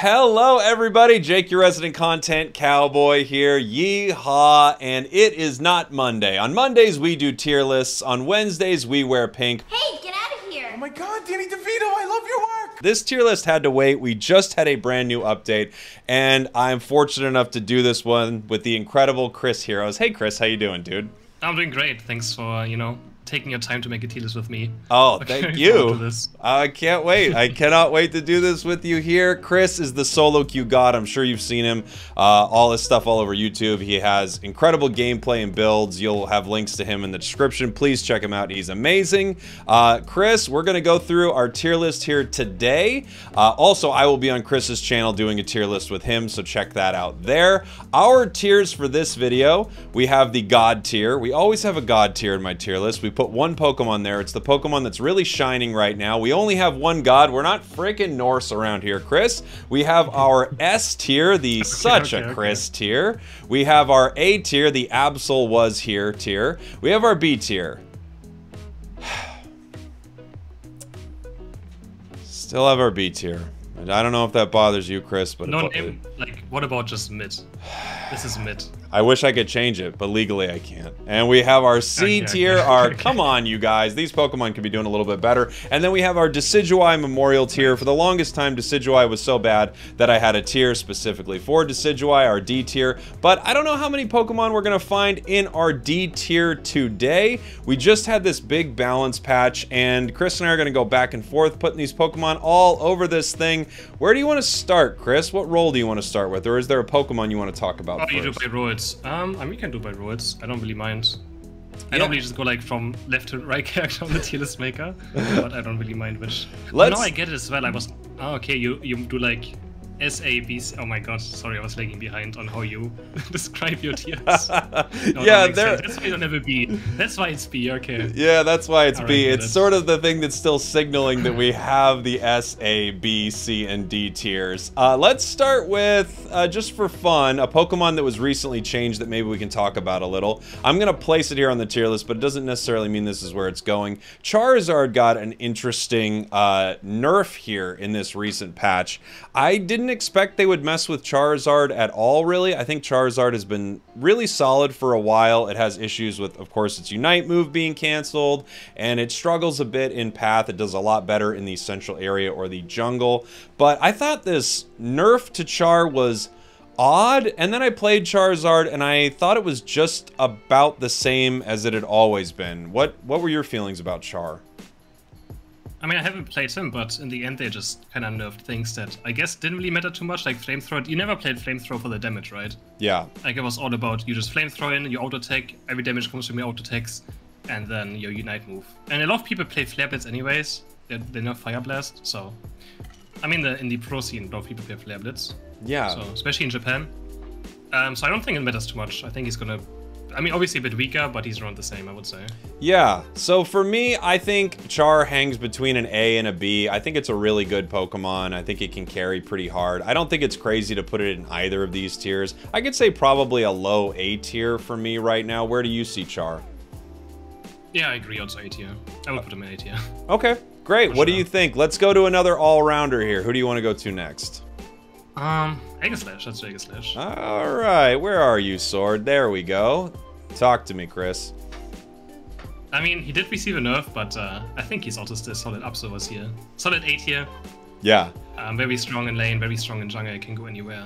Hello everybody, Jake your resident content cowboy here, yeehaw, and it is not Monday. On Mondays we do tier lists, on Wednesdays we wear pink. Hey, get out of here! Oh my god, Danny DeVito, I love your work! This tier list had to wait. We just had a brand new update, and I'm fortunate enough to do this one with the incredible Cris Heroes. Hey Chris, how you doing, dude? I'm doing great. Thanks for, taking your time to make a tier list with me. Oh, thank you. I can't wait. I cannot wait to do this with you here. Chris is the solo queue god. I'm sure you've seen him. All his stuff all over YouTube. He has incredible gameplay and builds. You'll have links to him in the description. Please check him out. He's amazing. Chris, we're going to go through our tier list here today. Also, I will be on Chris's channel doing a tier list with him, so check that out there. Our tiers for this video, we have the god tier. We always have a god tier in my tier list. We put one Pokemon there. It's the Pokemon that's really shining right now. We only have one god. We're not freaking Norse around here, Chris. We have our S tier, the such a Chris tier. We have our A tier, the Absol was here tier. We have our B tier. Still have our B tier. I don't know if that bothers you, Chris, but no name. Like, what about just mid? This is mid. I wish I could change it, but legally I can't. And we have our C tier, our come on, you guys. These Pokemon could be doing a little bit better. And then we have our Decidueye Memorial tier. For the longest time, Decidueye was so bad that I had a tier specifically for Decidueye, our D tier. But I don't know how many Pokemon we're going to find in our D tier today. We just had this big balance patch, and Chris and I are going to go back and forth, putting these Pokemon all over this thing. Where do you want to start, Chris? What role do you want to start with? Or is there a Pokemon you want to talk about first? You do by roads. I mean, we can do by roads. I don't really mind. I normally just go like from left to right character on the tier list maker, but I don't really mind which. Oh, now I get it as well. I was okay. You do like S, A, B, C. Oh my god, sorry, I was lagging behind on how you describe your tiers. No, yeah, that's why you don't have a B. That's why it's B, okay. Yeah, that's why it's B. Right, it's sort of the thing that's still signaling that we have the S, A, B, C, and D tiers. Let's start with, just for fun, a Pokemon that was recently changed that maybe we can talk about a little. I'm going to place it here on the tier list, but it doesn't necessarily mean this is where it's going. Charizard got an interesting nerf here in this recent patch. I didn't expect they would mess with Charizard at all, really. I think Charizard has been really solid for a while. It has issues with, of course, its Unite move being canceled, and it struggles a bit in Path. It does a lot better in the central area or the jungle. But I thought this nerf to Char was odd, and then I played Charizard, and I thought it was just about the same as it had always been. What were your feelings about Char? I mean, I haven't played him, but in the end they just kind of nerfed things that I guess didn't really matter too much, like Flamethrower. You never played Flamethrower for the damage, right? Yeah. Like, it was all about you just Flamethrow in, you auto-attack, every damage comes from your auto-attacks, and then your Unite move. And a lot of people play Flare Blitz anyways, they nerf Fire Blast, so... I mean, in the pro scene, a lot of people play Flare Blitz. Yeah. So, especially in Japan. So I don't think it matters too much. I think he's gonna... I mean, obviously a bit weaker, but he's around the same, I would say. Yeah, so for me, I think Char hangs between an A and a B. I think it's a really good Pokemon. I think it can carry pretty hard. I don't think it's crazy to put it in either of these tiers. I could say probably a low A tier for me right now. Where do you see Char? Yeah, I agree, also A tier. I would put him in A tier. Okay, great. What do you think? Let's go to another all-rounder here. Who do you want to go to next? Aegislash, that's Aegislash. Alright, where are you, Sword? There we go. Talk to me, Chris. I mean, he did receive a nerf, but I think he's also still solid. Absol was here. Solid 8 here. Yeah. Very strong in lane, very strong in jungle, it can go anywhere.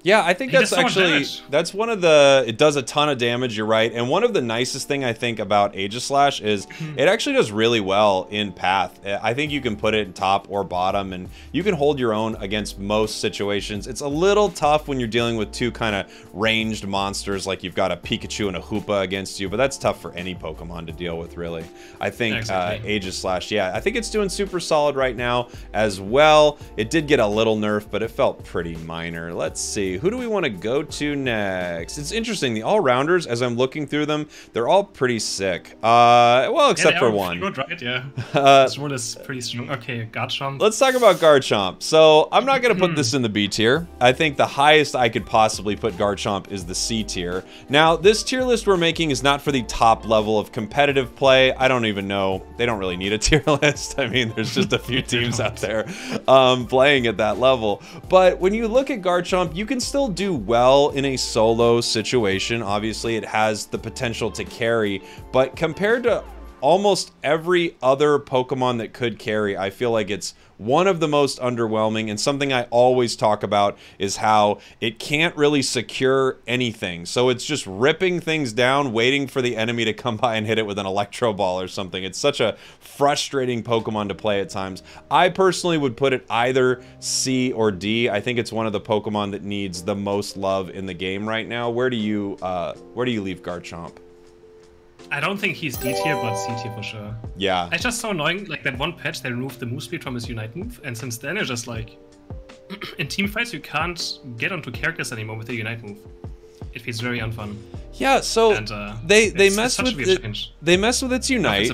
Yeah, I think that's actually, that's one of the, it does a ton of damage, you're right. And one of the nicest thing I think about Aegislash is it actually does really well in Path. I think you can put it in top or bottom, and you can hold your own against most situations. It's a little tough when you're dealing with two kind of ranged monsters, like you've got a Pikachu and a Hoopa against you, but that's tough for any Pokemon to deal with, really. I think Aegislash, yeah, I think it's doing super solid right now as well. It did get a little nerf, but it felt pretty minor. Let's see. see. Who do we want to go to next? It's interesting. The all-rounders, as I'm looking through them, they're all pretty sick. Well, except for one. Good, right? Yeah. This one is pretty strong. Okay, Garchomp. Let's talk about Garchomp. So I'm not going to put this in the B tier. I think the highest I could possibly put Garchomp is the C tier. Now, this tier list we're making is not for the top level of competitive play. I don't even know. They don't really need a tier list. I mean, there's just a few teams out there playing at that level. But when you look at Garchomp, you can still do well in a solo situation. Obviously, it has the potential to carry, but compared to almost every other Pokemon that could carry, I feel like it's one of the most underwhelming, and something I always talk about is how it can't really secure anything. So it's just ripping things down, waiting for the enemy to come by and hit it with an Electro Ball or something. It's such a frustrating Pokemon to play at times. I personally would put it either C or D. I think it's one of the Pokemon that needs the most love in the game right now. Where do you leave Garchomp? I don't think he's D tier, but C tier for sure. Yeah. It's just so annoying, like that one patch, they removed the move speed from his Unite move, and since then it's just like, in team fights you can't get onto characters anymore with the Unite move. It feels very unfun. Yeah, so and, they mess with its Unite,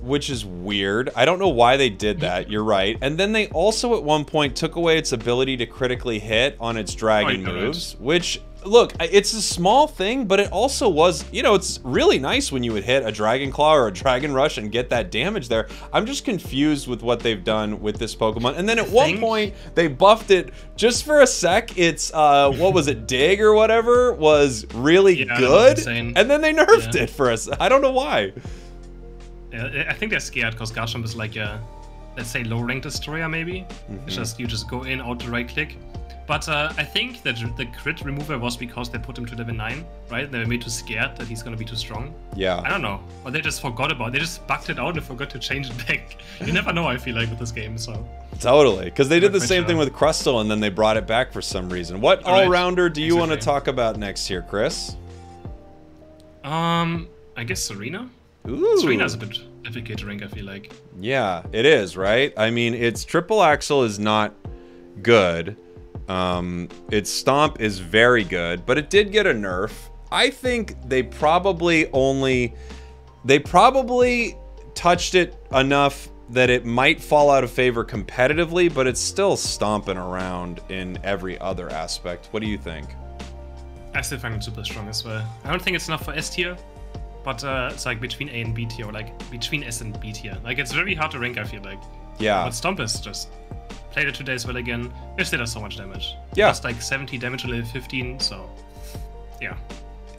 which is weird. I don't know why they did that, you're right. And then they also at one point took away its ability to critically hit on its dragon moves, which... Look, it's a small thing, but it also was, you know, it's really nice when you would hit a Dragon Claw or a Dragon Rush and get that damage there. I'm just confused with what they've done with this Pokemon. And then at one point, they buffed it just for a sec. It's, what was it, Dig or whatever, was really good. And then they nerfed it for us. I don't know why. Yeah, I think they're scared because Garchomp is like a, let's say, low-rank destroyer maybe. It's just, you just go in, auto right-click. But I think that the crit remover was because they put him to level 9, right? They were made too scared that he's going to be too strong. Yeah. I don't know. Or they just forgot about it. They just bugged it out and forgot to change it back. You never know, I feel like, with this game, so... Totally. Because they did the same thing with Crustle and then they brought it back for some reason. What all-rounder do you want to talk about next here, Chris? I guess Serena? Ooh. Serena's a bit difficult to rank, I feel like. Yeah, it is, right? I mean, its Triple Axle is not good. Its Stomp is very good, but it did get a nerf. I think they probably touched it enough that it might fall out of favor competitively, but it's still stomping around in every other aspect. What do you think? I still find it super strong as well. I don't think it's enough for S tier, but it's like between A and B tier, or like between S and B tier. Like, it's very hard to rank, I feel like. Yeah. But Stomp is just... Played it 2 days well again. It still does so much damage. Yeah. It's like 70 damage to level 15, so... Yeah.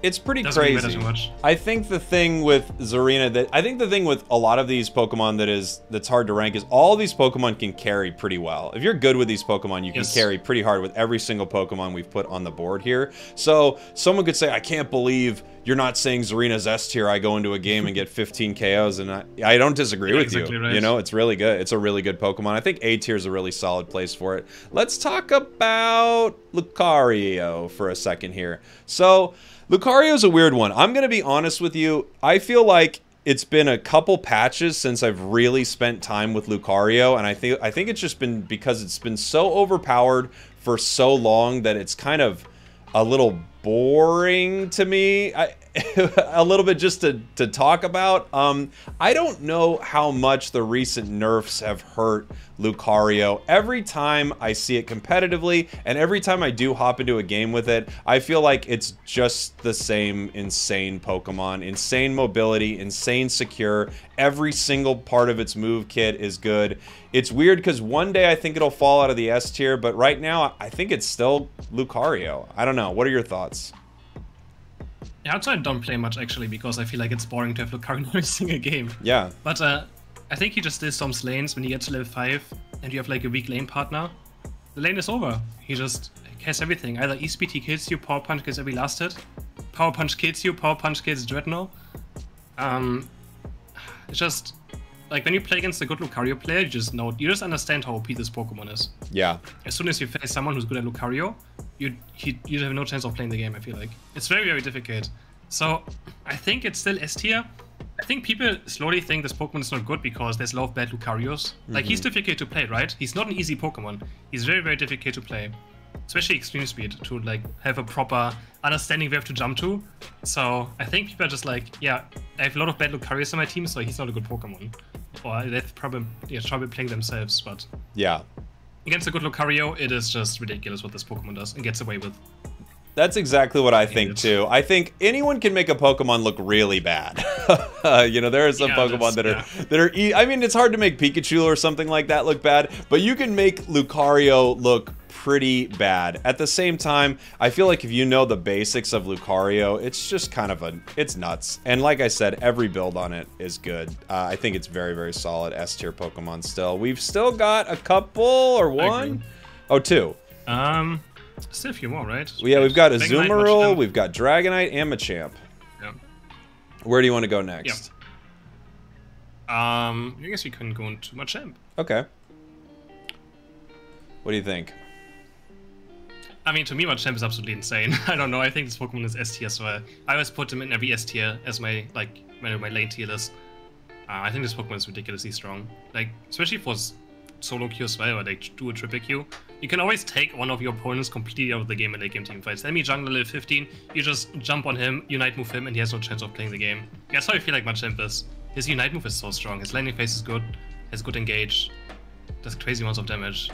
It's pretty Doesn't crazy. Really matter too much. I think the thing with Zarina, I think the thing with a lot of these Pokemon that's hard to rank is all these Pokemon can carry pretty well. If you're good with these Pokemon, you can carry pretty hard with every single Pokemon we've put on the board here. So someone could say, I can't believe you're not saying Zarina's S tier. I go into a game and get 15 KOs, and I don't disagree with you. Right. You know, it's really good. It's a really good Pokemon. I think A tier is a really solid place for it. Let's talk about Lucario for a second here. So... Lucario's a weird one. I'm going to be honest with you. I feel like it's been a couple patches since I've really spent time with Lucario, and I think it's just been because it's been so overpowered for so long that it's kind of a little boring to me. A little bit just to talk about. I don't know how much the recent nerfs have hurt Lucario. Every time I see it competitively, and every time I do hop into a game with it, I feel like it's just the same insane Pokemon. Insane mobility, insane secure. Every single part of its move kit is good. It's weird because one day I think it'll fall out of the S tier, but right now I think it's still Lucario. I don't know. What are your thoughts? Yeah, outside I don't play much actually because I feel like it's boring to have Lucario in every single game. Yeah. But I think he just still storms lanes when you get to level 5 and you have like a weak lane partner. The lane is over. He just has everything. Either E-Speed he kills you, Power Punch kills every last hit. Power Punch kills you, Power Punch kills Dreadnought. It's just... Like, when you play against a good Lucario player, you just understand how OP this Pokemon is. Yeah. As soon as you face someone who's good at Lucario, you have no chance of playing the game, I feel like. It's very, very difficult. So, I think it's still S tier. I think people slowly think this Pokemon is not good because there's a lot of bad Lucarios. Like, he's difficult to play, right? He's not an easy Pokemon. He's very, very difficult to play. especially extreme speed, to like have a proper understanding where to jump to. So I think people are just like, yeah, I have a lot of bad Lucarios on my team, so he's not a good Pokemon. Or they've probably trouble playing themselves, but yeah. Against a good Lucario, it is just ridiculous what this Pokemon does and gets away with. That's exactly what I think too. I think anyone can make a Pokemon look really bad. You know, there are some Pokemon that are. I mean, it's hard to make Pikachu or something like that look bad, but you can make Lucario look pretty bad. At the same time, I feel like if you know the basics of Lucario, it's just kind of it's nuts. And like I said, every build on it is good. I think it's very, very solid S tier Pokemon still. We've still got a couple or one? Oh, two. Still a few more, right? Well, yeah, we've got Azumarill, we've got Dragonite, and Machamp. Yeah. Where do you want to go next? I guess we couldn't go into Machamp. Okay. What do you think? I mean, to me, Machamp is absolutely insane. I don't know. I think this Pokemon is S tier, so I always put him in every S tier as my my lane tier list. I think this Pokemon is ridiculously strong. Like, especially for solo queue as well, or like do a triple queue. You can always take one of your opponents completely out of the game in late game team fights. Enemy jungler level 15, you just jump on him, Unite move him, and he has no chance of playing the game. That's how I feel like Machamp is. His Unite move is so strong. His landing phase is good. Has good engage. Does crazy amounts of damage.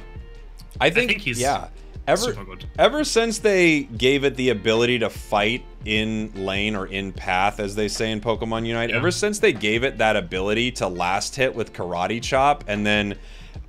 I think he's super good. Ever since they gave it the ability to fight in lane or in path, as they say in Pokemon Unite, ever since they gave it that ability to last hit with Karate Chop, and then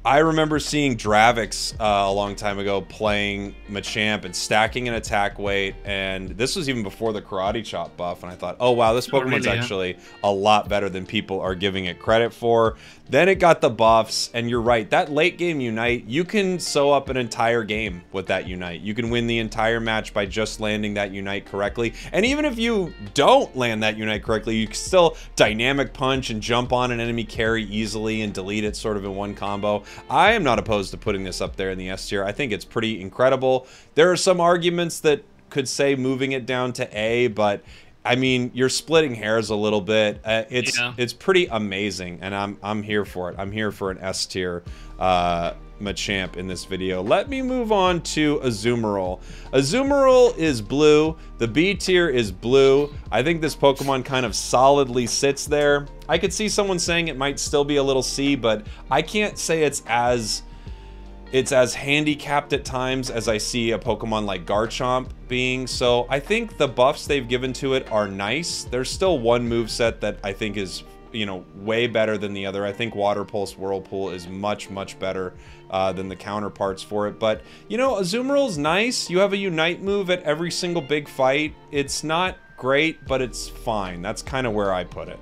I remember seeing Dravix a long time ago playing Machamp and stacking an attack weight, and this was even before the Karate Chop buff, and I thought, oh wow, this Pokemon's actually a lot better than people are giving it credit for. Then it got the buffs, and you're right, that late game Unite, you can sew up an entire game with that Unite. You can win the entire match by just landing that Unite correctly, and even if you don't land that Unite correctly, you can still dynamic punch and jump on an enemy carry easily and delete it sort of in one combo. I am not opposed to putting this up there in the S tier. I think it's pretty incredible. There are some arguments that could say moving it down to A, but I mean, you're splitting hairs a little bit. It's pretty amazing, and I'm here for it. I'm here for an S tier Machamp in this video. Let me move on to Azumarill. Azumarill is blue. The B tier is blue. I think this Pokemon kind of solidly sits there. I could see someone saying it might still be a little C, but I can't say it's as handicapped at times as I see a Pokemon like Garchomp being. So I think the buffs they've given to it are nice. There's still one moveset that I think is, you know, way better than the other. I think Water Pulse Whirlpool is much, much better than the counterparts for it. But, you know, Azumarill's nice. You have a Unite move at every single big fight. It's not great, but it's fine. That's kind of where I put it.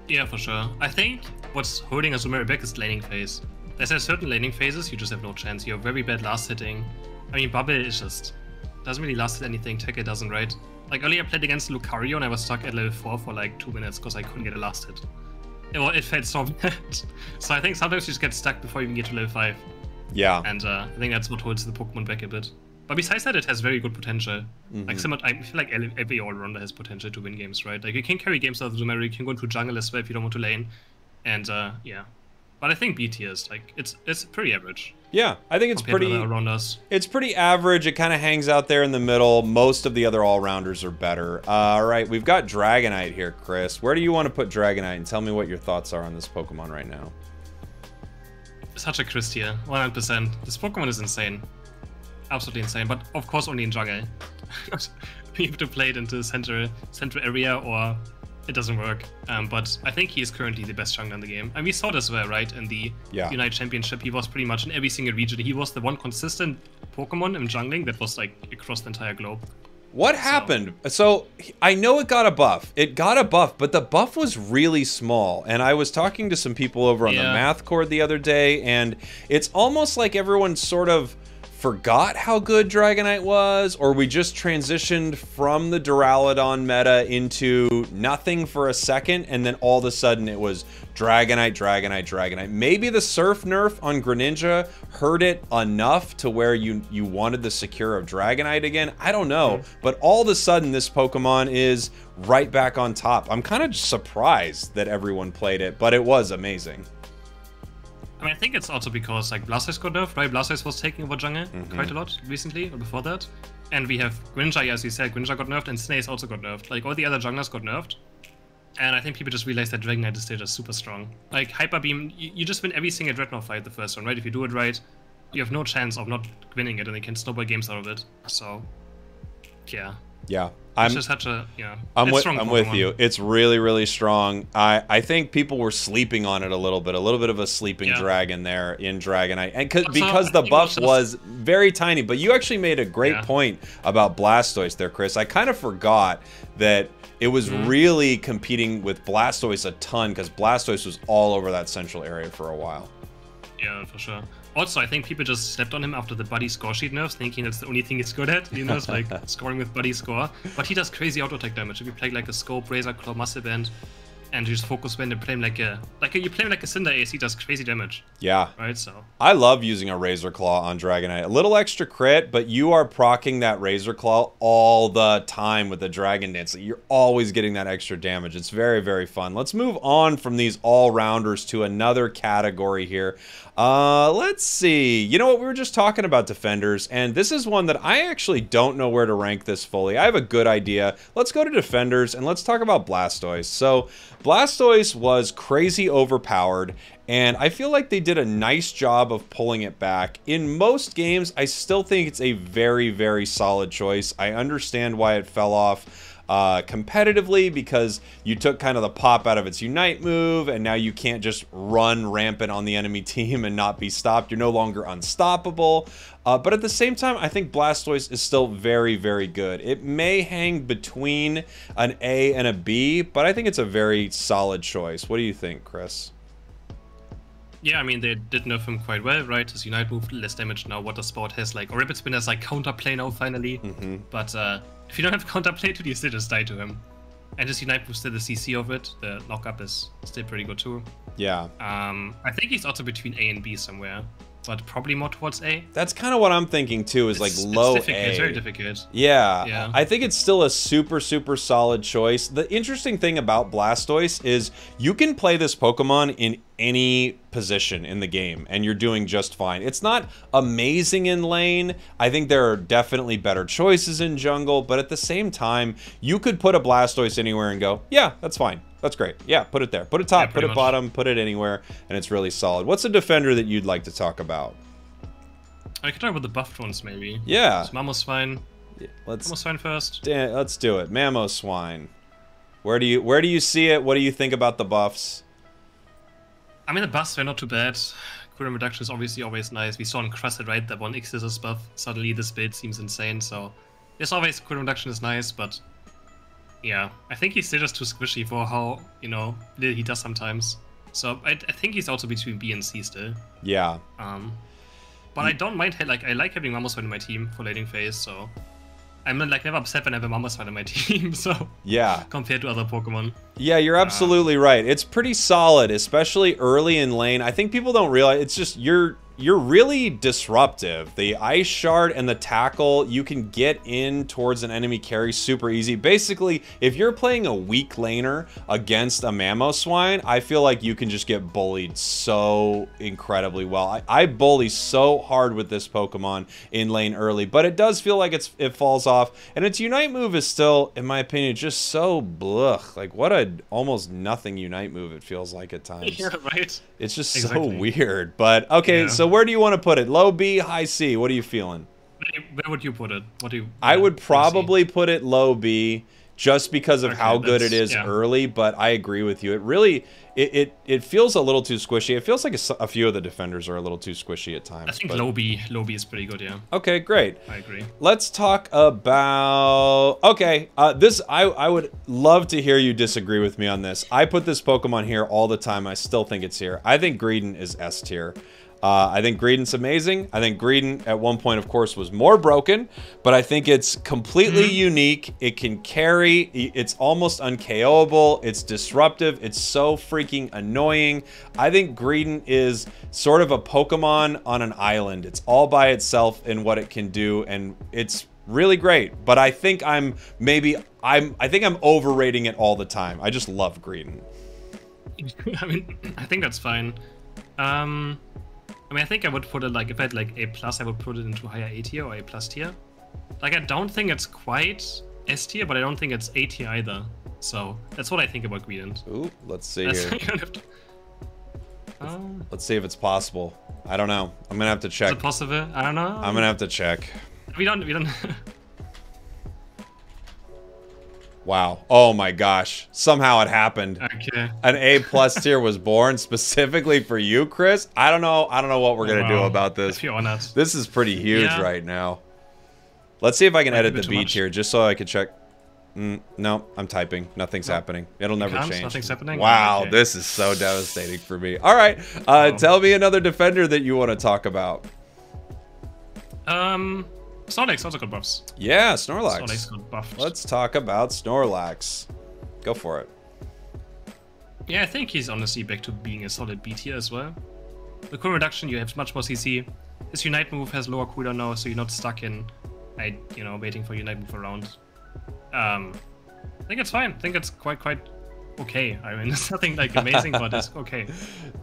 Yeah, for sure. I think what's holding Azumarill back is laning phase. There's certain laning phases, you just have no chance. You have very bad last hitting. I mean, Bubble is just doesn't really last hit anything. Tackle doesn't, right? Like earlier I played against Lucario and I was stuck at level 4 for like 2 minutes because I couldn't get a last hit. It felt so bad. So I think sometimes you just get stuck before you even get to level 5. Yeah. And I think that's what holds the Pokemon back a bit. But besides that, it has very good potential. Like I feel like every all-rounder has potential to win games, right? Like you can carry games out of Azumarill, you can go into jungle as well if you don't want to lane. And yeah. But I think B tier is like it's pretty average. Yeah, I think it's pretty around us. It's pretty average. It kind of hangs out there in the middle. Most of the other all-rounders are better. All right, we've got Dragonite here, Chris. Where do you want to put Dragonite? And tell me what your thoughts are on this Pokemon right now. Such a Chris tier, 100%. This Pokemon is insane, absolutely insane. But of course, only in jungle. You have to play it into central area or it doesn't work. But I think he is currently the best jungler in the game. And we saw this well, right? In the Unite Championship, he was pretty much in every single region. He was the one consistent Pokemon in jungling that was like across the entire globe. What happened? So I know it got a buff. It got a buff, but the buff was really small. And I was talking to some people over on the Math Cord the other day, and it's almost like everyone sort of forgot how good Dragonite was, or we just transitioned from the Duraludon meta into nothing for a second, and then all of a sudden it was Dragonite, Dragonite, Dragonite. Maybe the Surf nerf on Greninja hurt it enough to where you wanted the secure of Dragonite again. I don't know, but all of a sudden this Pokemon is right back on top. I'm kind of surprised that everyone played it, but it was amazing. I mean, I think it's also because like Blastoise got nerfed, right? Blastoise was taking over jungle quite a lot recently, or before that. And we have Greninja, as you said, Greninja got nerfed, and Snace also got nerfed. Like, all the other junglers got nerfed. And I think people just realized that Dragonite is still just super strong. Like, Hyper Beam, you just win every single Dreadnought fight the first one, right? If you do it right, you have no chance of not winning it, and you can snowball games out of it. So, yeah. Yeah. It's just such a, yeah. I'm with you. It's really, really strong. I think people were sleeping on it a little bit of a sleeping dragon there in Dragonite, and because the buff was very tiny. But you actually made a great point about Blastoise there, Chris. I kind of forgot that it was really competing with Blastoise a ton, because Blastoise was all over that central area for a while. Yeah, for sure. Also, I think people just slept on him after the buddy score sheet nerfs, thinking that's the only thing he's good at, you know, it's like scoring with buddy score. But he does crazy auto attack damage. If you play like a Scope, Razor Claw, Muscle Band, and you just focus when you play him you play him like a Cinder Ace, he does crazy damage. Yeah. Right, so. I love using a Razor Claw on Dragonite. A little extra crit, but you are proccing that Razor Claw all the time with the Dragon Dance. You're always getting that extra damage. It's very, very fun. Let's move on from these all-rounders to another category here. Let's see. You know what? We were just talking about defenders, and this is one that I actually don't know where to rank this fully. I have a good idea. Let's go to defenders, and let's talk about Blastoise. So, Blastoise was crazy overpowered, and I feel like they did a nice job of pulling it back. In most games, I still think it's a very, very solid choice. I understand why it fell off competitively, because you took kind of the pop out of its Unite move, and now you can't just run rampant on the enemy team and not be stopped. You're no longer unstoppable. But at the same time, I think Blastoise is still very, very good. It may hang between an A and a B, but I think it's a very solid choice. What do you think, Chris? Yeah, I mean, they did nerf him quite well, right? His Unite move, less damage now. Water Spout has like, or Rapid Spin has like counterplay now, finally. But if you don't have counterplay to, you still just die to him. And his Unite move, still the CC of it, the lockup is still pretty good too. Yeah. I think he's also between A and B somewhere, but probably more towards A. That's kind of what I'm thinking too, is like low A. It's very difficult. Yeah. I think it's still a super, super solid choice. The interesting thing about Blastoise is you can play this Pokemon in any position in the game, and you're doing just fine. It's not amazing in lane. I think there are definitely better choices in jungle, but at the same time, you could put a Blastoise anywhere and go, yeah, that's fine. That's great. Yeah, put it there. Put it top, put it bottom, put it anywhere, and it's really solid. What's a defender that you'd like to talk about? I could talk about the buffed ones, maybe. Yeah. Mamoswine. Mamoswine first. Let's do it. Mamoswine. Where do you see it? What do you think about the buffs? I mean, the buffs were not too bad. Cooldown reduction is obviously always nice. We saw in Crusted, right? That 1x is this buff. Suddenly this build seems insane, so... There's always cooldown reduction is nice, but... Yeah, I think he's still just too squishy for how, you know, little he does sometimes. So I think he's also between B and C still. Yeah. But I don't mind, like, I like having Mamoswine in my team for laning phase, so... I'm like never upset when I have a Mamoswine in my team, so... Yeah. Compared to other Pokemon. Yeah, you're absolutely right. It's pretty solid, especially early in lane. I think people don't realize, it's just, you're really disruptive. The Ice Shard and the Tackle, you can get in towards an enemy carry super easy. Basically, if you're playing a weak laner against a Mamoswine, I feel like you can just get bullied so incredibly well. I bully so hard with this Pokemon in lane early, but it does feel like it falls off. And its Unite move is still, in my opinion, just so blech. Like, what a almost nothing Unite move it feels like at times. Yeah, right. It's just so weird. But, okay, so where do you want to put it? Low B, high C? What are you feeling? Where would you put it? I would probably put it low B, just because of how good it is early, but I agree with you. It really, it feels a little too squishy. It feels like a few of the defenders are a little too squishy at times. I think low B is pretty good, yeah. Okay, great. I agree. Let's talk about, okay, this, I would love to hear you disagree with me on this. I put this Pokemon here all the time. I still think it's here. I think Greedent is S tier. I think Greedent's amazing. I think Greedent at one point, of course, was more broken, but I think it's completely unique. It can carry. It's almost unKOable. It's disruptive. It's so freaking annoying. I think Greedent is sort of a Pokemon on an island. It's all by itself in what it can do, and it's really great. But I think I'm overrating it all the time. I just love Greedent. I mean, I think that's fine. I mean, I think I would put it like, if I had like A+, I would put it into higher A tier or A+ tier. Like, I don't think it's quite S tier, but I don't think it's A tier either. So, that's what I think about Greedent. Ooh, let's see here. Let's see if it's possible. I don't know. I'm gonna have to check. Is it possible? I don't know. I'm gonna have to check. We don't. Wow. Oh my gosh. Somehow it happened. Okay. An A+ tier was born specifically for you, Chris. I don't know what we're gonna do about this. If you're honored. This is pretty huge right now. Let's see if I can edit the B tier just so I can check. No, I'm typing. Nothing's happening. It'll never change. Nothing's happening? Wow, okay. This is so devastating for me. All right, tell me another defender that you want to talk about. Snorlax also got buffs. Yeah, Snorlax. Snorlax got buffed. Let's talk about Snorlax. Go for it. Yeah, I think he's honestly back to being a solid B tier as well. The cool reduction, you have much more CC. His Unite move has lower cooldown now, so you're not stuck in, waiting for Unite move around. I think it's fine. I think it's quite okay. I mean, it's nothing like amazing, but it's okay.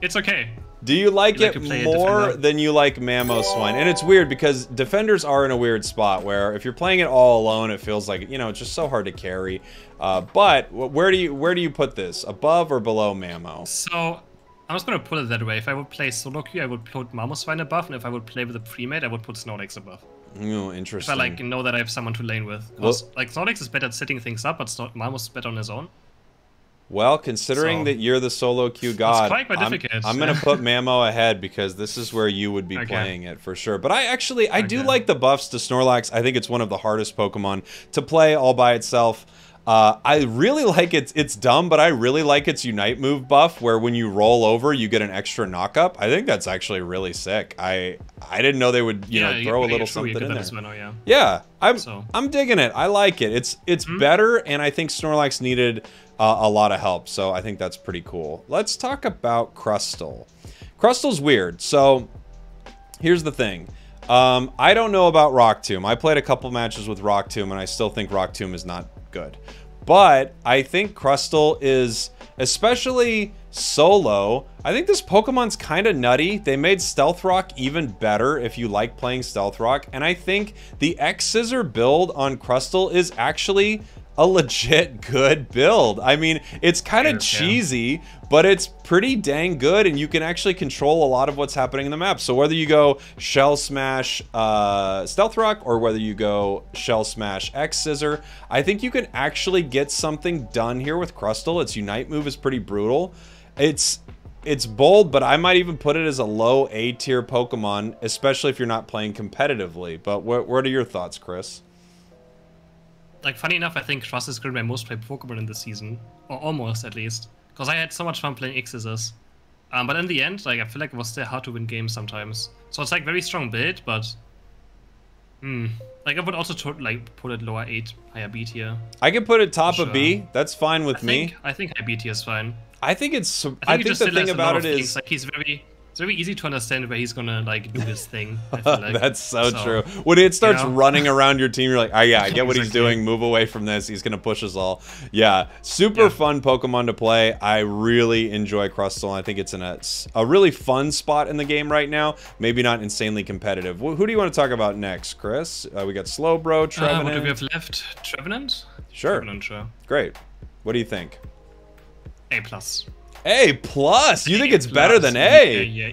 It's okay. Do you like it more than you like Mamoswine? And it's weird because defenders are in a weird spot where if you're playing it all alone, it feels like, it's just so hard to carry. But where do you put this? Above or below Mamo? So I'm just gonna put it that way. If I would play solo queue, I would put Mamoswine above, and if I would play with a pre-mate, I would put Snorlax above. Oh, interesting. If I know that I have someone to lane with. Because Snorlax is better at setting things up, but Mamos is better on his own. Well, considering that you're the solo queue god, I'm going to put Mamo ahead because this is where you would be playing it for sure. But I do like the buffs to Snorlax. I think it's one of the hardest Pokemon to play all by itself. I really like it's dumb, but I really like its Unite move buff where when you roll over, you get an extra knockup. I think that's actually really sick. I didn't know they would, throw a little something in there. Yeah, I'm digging it. I like it. It's better, and I think Snorlax needed a lot of help, so I think that's pretty cool. Let's talk about Crustle. Crustle's weird. So here's the thing. I don't know about Rock Tomb. I played a couple matches with Rock Tomb, and I still think Rock Tomb is not good. But I think Crustle is, especially solo, I think this Pokemon's kind of nutty. They made Stealth Rock even better if you like playing Stealth Rock. And I think the X-Scissor build on Crustle is actually a legit good build. I mean, it's kind of cheesy, but it's pretty dang good, and you can actually control a lot of what's happening in the map. So whether you go Shell Smash Stealth Rock or whether you go Shell Smash X-Scissor, I think you can actually get something done here with Crustle. Its Unite move is pretty brutal. It's bold, but I might even put it as a low A tier Pokemon, especially if you're not playing competitively. But what are your thoughts, Chris? Like, funny enough, I think Crustle is currently my most played Pokemon in this season. Or almost, at least. Because I had so much fun playing X-Scissors. But in the end, like, I feel like it was still hard to win games sometimes. So it's like very strong build, but... Like, I would also put it lower 8, higher B tier. I could put it top of B. That's fine with me. I think high B tier is fine. I think it's... I think the thing about it is... Like, it's very easy to understand where he's gonna do his thing. I feel like. That's so true. When it starts running around your team, you're like, oh yeah, I get what he's doing. Move away from this. He's gonna push us all. Yeah, super fun Pokemon to play. I really enjoy Crustle. I think it's in a really fun spot in the game right now. Maybe not insanely competitive. Who do you want to talk about next, Chris? We got Slowbro, Trevenant. What do we have left? Trevenant? Sure. Trevenant, sure. Great. What do you think? A+. A+? You think it's better than A? Yeah.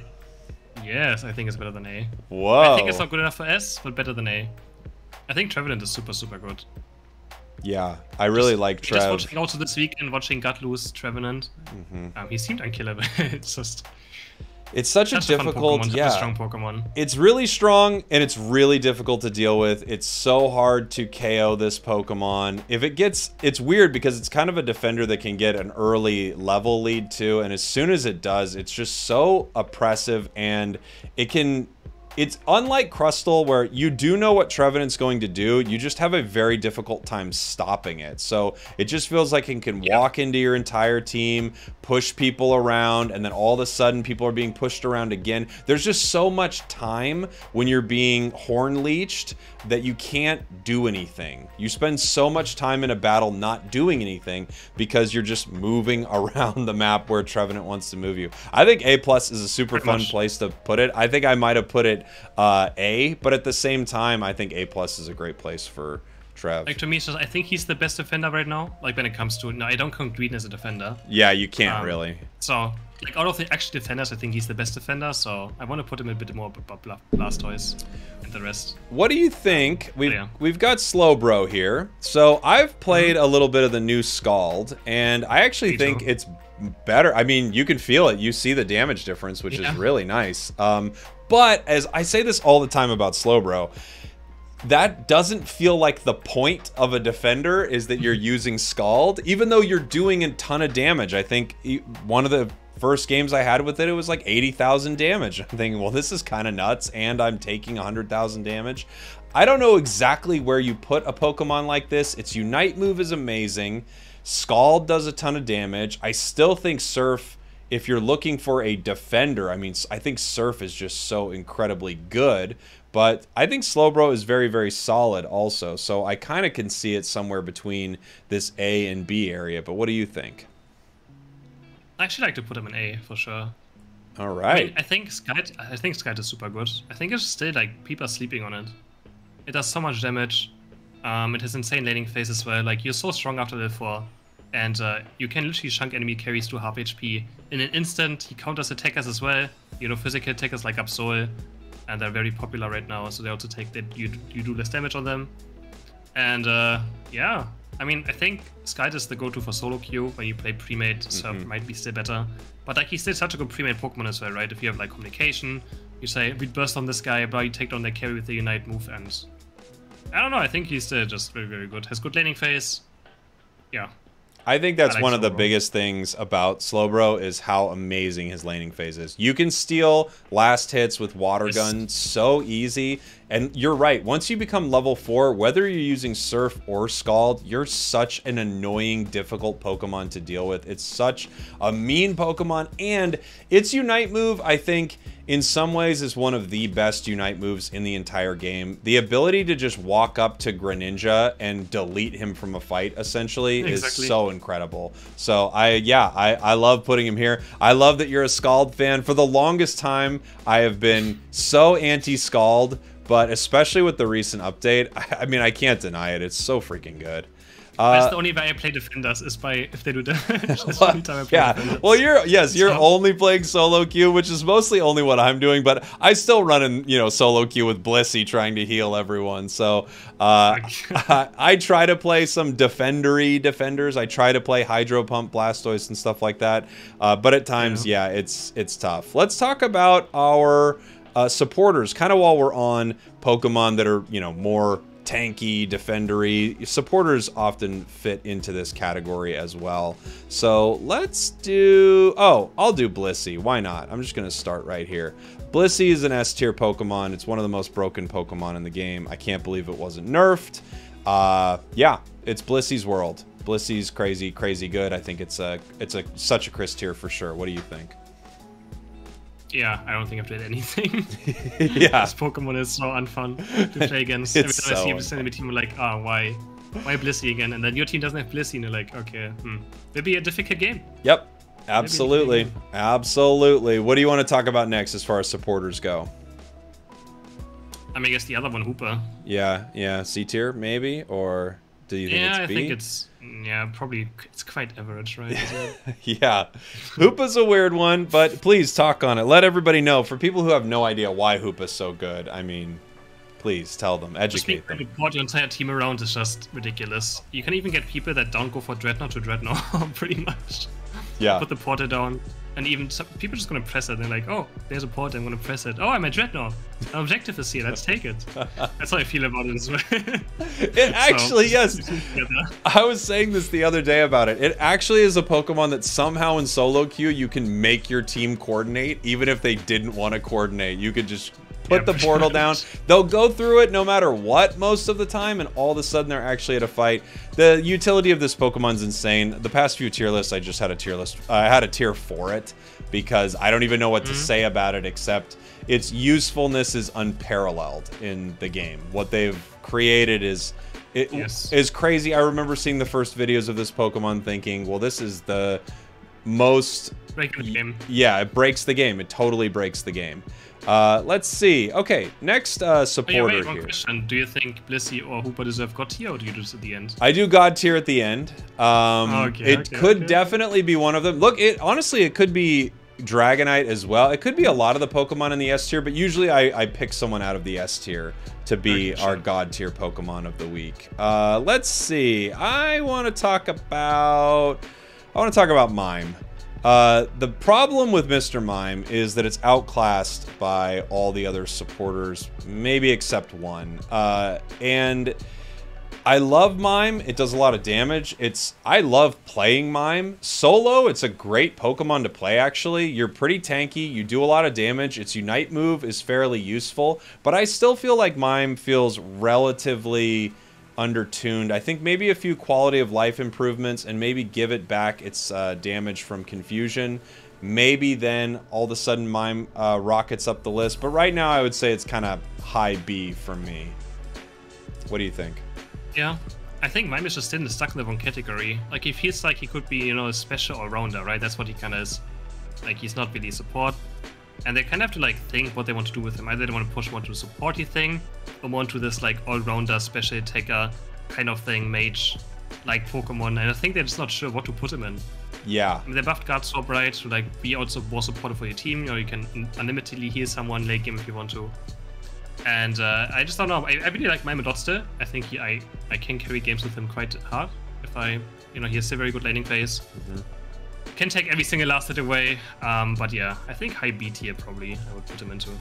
Yes, I think it's better than A. Whoa. I think it's not good enough for S, but better than A. I think Trevenant is super, super good. Yeah, I really like Trev. Just watching also this weekend, watching Gut lose Trevenant. He seemed unkillable. It's such a difficult, strong Pokemon. It's really strong, and it's really difficult to deal with. It's so hard to KO this Pokemon. If it gets, it's weird because it's kind of a defender that can get an early level lead too, and as soon as it does, it's just so oppressive, and it can it's unlike Crustle, where you do know what Trevenant's going to do, you just have a very difficult time stopping it. So it just feels like it can walk into your entire team, push people around, and then all of a sudden people are being pushed around again. There's just so much time when you're being horn leeched that you can't do anything. You spend so much time in a battle not doing anything because you're just moving around the map where Trevenant wants to move you. I think A+ is a super fun place to put it. I think I might have put it A, but at the same time, I think A+ is a great place for Trev. Like, to me, I think he's the best defender right now. Like, when it comes to... No, I don't count Green as a defender. Yeah, you can't really. So, like, out of the actual defenders, I think he's the best defender. So, I want to put him a bit more above Blastoise and the rest. What do you think? We've got Slowbro here. So, I've played a little bit of the new Scald, and I actually think it's better. I mean, you can feel it. You see the damage difference, which is really nice. But, as I say this all the time about Slowbro, that doesn't feel like the point of a defender is that you're using Scald, even though you're doing a ton of damage. I think one of the first games I had with it, it was like 80,000 damage. I'm thinking, well, this is kind of nuts, and I'm taking 100,000 damage. I don't know exactly where you put a Pokemon like this. Its Unite move is amazing. Scald does a ton of damage. I still think Surf, if you're looking for a defender, I mean, I think Surf is just so incredibly good. But I think Slowbro is very, very solid also. So I kind of can see it somewhere between this A and B area. But what do you think? I actually like to put him in A for sure. All right. I mean, I think Skite is super good. I think it's still like people are sleeping on it. It does so much damage. It has insane laning phase as well. Like, you're so strong after level 4. And you can literally chunk enemy carries to half HP. In an instant, he counters attackers as well. You know, physical attackers like Absol. And they're very popular right now, so they also take that you do less damage on them. And yeah, I mean, I think Skite is the go-to for solo queue when you play pre-made. Surf might be still better, but like, he's still such a good pre-made Pokemon as well, right? If you have like communication, you say we burst on this guy, but you take down their carry with the Unite move, and I don't know. I think he's still just very, very good. Has good laning phase. Yeah. I think that's one of the biggest things about Slowbro is how amazing his laning phase is. You can steal last hits with Water Gun so easy. And you're right, once you become level 4, whether you're using Surf or Scald, you're such an annoying, difficult Pokemon to deal with. It's such a mean Pokemon, and its Unite move, I think, in some ways is one of the best Unite moves in the entire game. The ability to just walk up to Greninja and delete him from a fight, essentially, is so incredible. So, I love putting him here. I love that you're a Scald fan. For the longest time, I have been so anti-Scald, but especially with the recent update, I mean, I can't deny it. It's so freaking good. That's the only way I play defenders is by if they do damage. That's the only time I play defenders. Well, you're only playing solo queue, which is mostly only what I'm doing, but I still run in, solo queue with Blissey trying to heal everyone. So I try to play some defenders. I try to play Hydro Pump, Blastoise, and stuff like that. But at times, it's tough. Let's talk about our supporters, kind of while we're on Pokemon that are, more tanky, defendery. Supporters often fit into this category as well. So let's do... Oh, I'll do Blissey. Why not? I'm just going to start right here. Blissey is an S tier Pokemon. It's one of the most broken Pokemon in the game. I can't believe it wasn't nerfed. Yeah, it's Blissey's world. Blissey's crazy, crazy good. I think it's such a Cris tier for sure. What do you think? Yeah, I don't think I've played anything. Yeah. This Pokemon is so unfun to play against. Every time I see this enemy team, I'm like, why? Why Blissey again? And then your team doesn't have Blissey, and you're like, okay, maybe a difficult game. Yep, absolutely. Absolutely. What do you want to talk about next as far as supporters go? I mean, I guess the other one, Hoopa. Yeah, C tier, maybe? Or do you think it's B? I think it's... Yeah, probably it's quite average, right? Yeah. Hoopa's a weird one, but please talk on it. Let everybody know. For people who have no idea why Hoopa's so good, I mean, please tell them, educate them. Report your entire team around is just ridiculous. You can even get people that don't go for Dreadnought to Dreadnought, pretty much. Yeah. Put the porter down. And even some people just gonna press it. They're like, oh, there's a port, I'm gonna press it. Oh, I'm a Dreadnought. An objective is here, let's take it. That's how I feel about it as well. It actually, yes. I was saying this the other day about it. It actually is a Pokemon that somehow in solo queue you can make your team coordinate, even if they didn't want to coordinate. You could just put the portal down. They'll go through it no matter what most of the time, and all of a sudden they're actually at a fight. The utility of this Pokemon's insane. The past few tier lists, I just had a tier list. I had a tier for it because I don't even know what to say about it except its usefulness is unparalleled in the game. What they've created is crazy. I remember seeing the first videos of this Pokemon thinking, well, this is the most... Breaking the game. Yeah, it breaks the game. It totally breaks the game. Let's see. Okay, next supporter one here. Question. Do you think Blissey or Hoopa deserve God tier, or do you do this at the end? I do God tier at the end. It could definitely be one of them. Look, honestly, it could be Dragonite as well. It could be a lot of the Pokemon in the S tier, but usually I pick someone out of the S tier to be our God tier Pokemon of the week. Let's see. I want to talk about Mime. The problem with Mr. Mime is that it's outclassed by all the other supporters, maybe except one. And I love Mime. It does a lot of damage. I love playing Mime. Solo, it's a great Pokemon to play, actually. You're pretty tanky. You do a lot of damage. Its Unite move is fairly useful. But I still feel like Mime feels relatively undertuned. I think maybe a few quality of life improvements and maybe give it back its damage from confusion. Maybe then all of a sudden Mime rockets up the list. But right now I would say it's kind of high B for me. What do you think? Yeah, I think Mime is just still stuck in the wrong category. Like, he feels like he could be, you know, a special all-rounder, right? That's what he kind of is. Like, he's not really support. And they kind of have to, like, think what they want to do with him. Either they want to push one to a supporty thing, or one to this, like, all-rounder, special attacker kind of thing, mage-like Pokemon. And I think they're just not sure what to put him in. Yeah. I mean, they buffed Guard Swap, right? To, like, be also more supportive for your team. You know, you can unlimitedly heal someone late game if you want to. And I just don't know. I really like Mime Dotster. I think I can carry games with him quite hard. If he has a very good laning phase. Can take every single last hit away. But yeah, I think high B tier probably I would put him into.